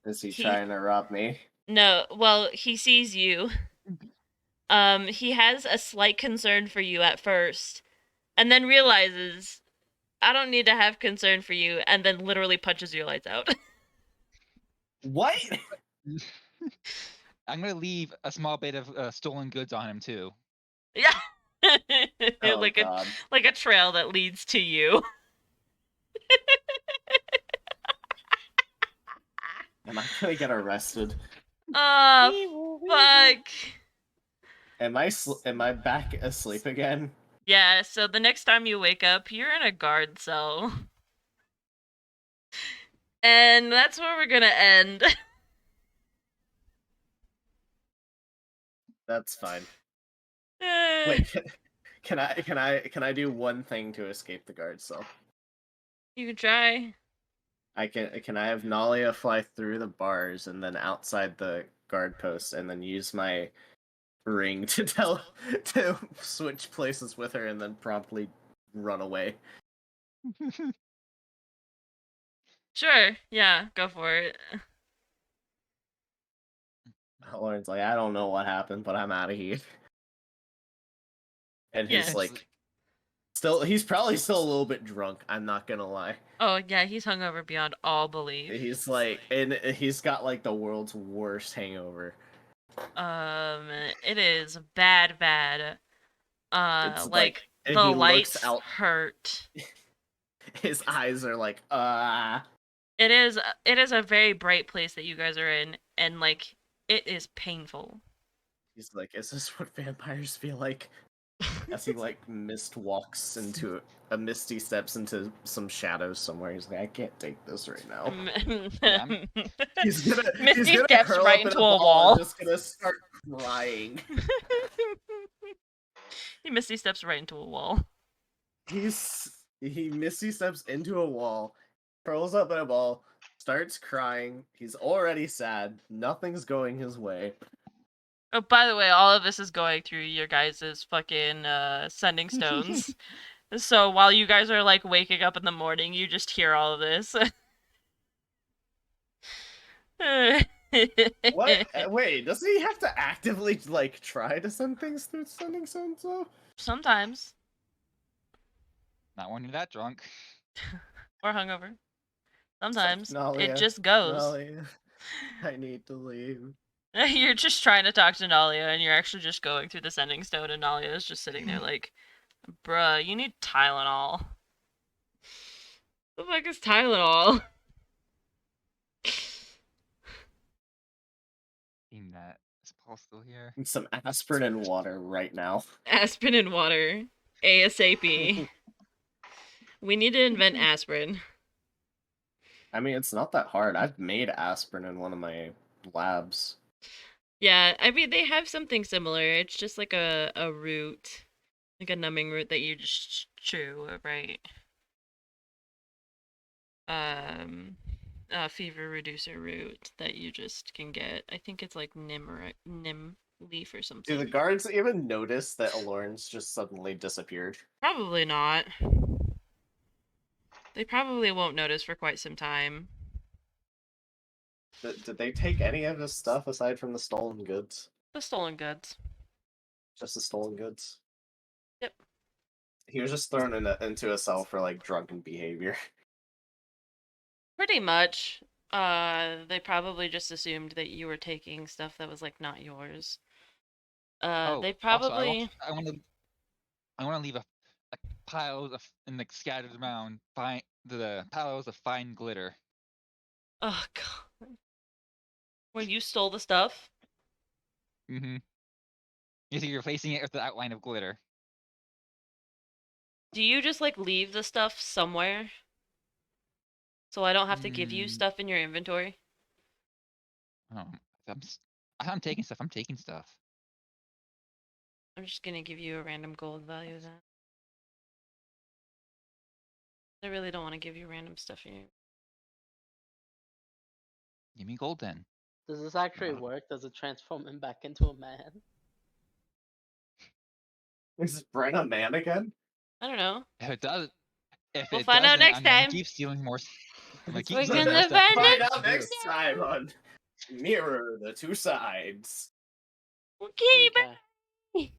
Is he trying to rob me? No, well, he sees you. He has a slight concern for you at first, and then realizes, I don't need to have concern for you, and then literally punches your lights out. What? I'm gonna leave a small bit of stolen goods on him too. Yeah. Oh like God. a trail that leads to you. Am I gonna get arrested? Oh, fuck. Am I back asleep again? Yeah, so the next time you wake up, you're in a guard cell. And that's where we're gonna end. That's fine. Wait, can I do one thing to escape the guard cell? You can try. Can I have Nalia fly through the bars and then outside the guard post and then use my ring to switch places with her and then promptly run away? Sure, yeah, go for it. Lauren's like, I don't know what happened, but I'm out of here. And Yeah. he's like, he's probably still a little bit drunk. I'm not gonna lie. Oh yeah, he's hungover beyond all belief. He's like, and he's got like the world's worst hangover. It is bad. It's like and the he lights looks out. hurt. His eyes are like, It is a very bright place that you guys are in, and like it is painful. He's like, is this what vampires feel like? As he like misty steps into some shadows somewhere. He's like, I can't take this right now. He's gonna steps curl right up in into a a ball wall. and just gonna start crying. He misty steps right into a wall. He misty steps into a wall, curls up in a ball, starts crying. He's already sad. Nothing's going his way. Oh, by the way, all of this is going through your guys' fucking sending stones. So while you guys are like waking up in the morning, you just hear all of this. What? Wait, doesn't he have to actively like try to send things through sending stones though? Sometimes. Not when you're that drunk. Or hungover. Sometimes. Nalia, It just goes. Nalia, I need to leave. You're just trying to talk to Nalia, and you're actually just going through the sending stone, and Nalia is just sitting there like, bruh, you need Tylenol. The fuck is Tylenol? Seeing that. Is Paul still here? Need some aspirin and water right now. Aspirin and water. ASAP. We need to invent aspirin. I mean, it's not that hard. I've made aspirin in one of my labs. Yeah, I mean, they have something similar. It's just like a root. Like a numbing root that you just chew, right? A fever reducer root that you just can get. I think it's like nim leaf or something. Do the guards even notice that Alorn's just suddenly disappeared? Probably not. They probably won't notice for quite some time. Did they take any of his stuff aside from the stolen goods? The stolen goods. Just the stolen goods? Yep. He was just thrown into a cell for like drunken behavior. Pretty much. They probably just assumed that you were taking stuff that was like not yours. Oh, They also, probably. I want to leave a piles of and like scattered around fine the piles of fine glitter. Oh god. When you stole the stuff. Mm-hmm. You're replacing it with the outline of glitter. Do you just like leave the stuff somewhere? So I don't have to give you Mm, stuff in your inventory? um, I'm taking stuff. I'm taking stuff. I'm just gonna give you a random gold value then. I really don't want to give you random stuff here. Give me gold then. Does this actually work? Does it transform him back into a man? Is Bren a man again? I don't know. If it does, We'll find out next I'm gonna time. keep stealing more. I'm gonna keep We're stealing gonna more stuff. find from Find out you out to do. next time on Mirror the Two Sides. Okay, Okay.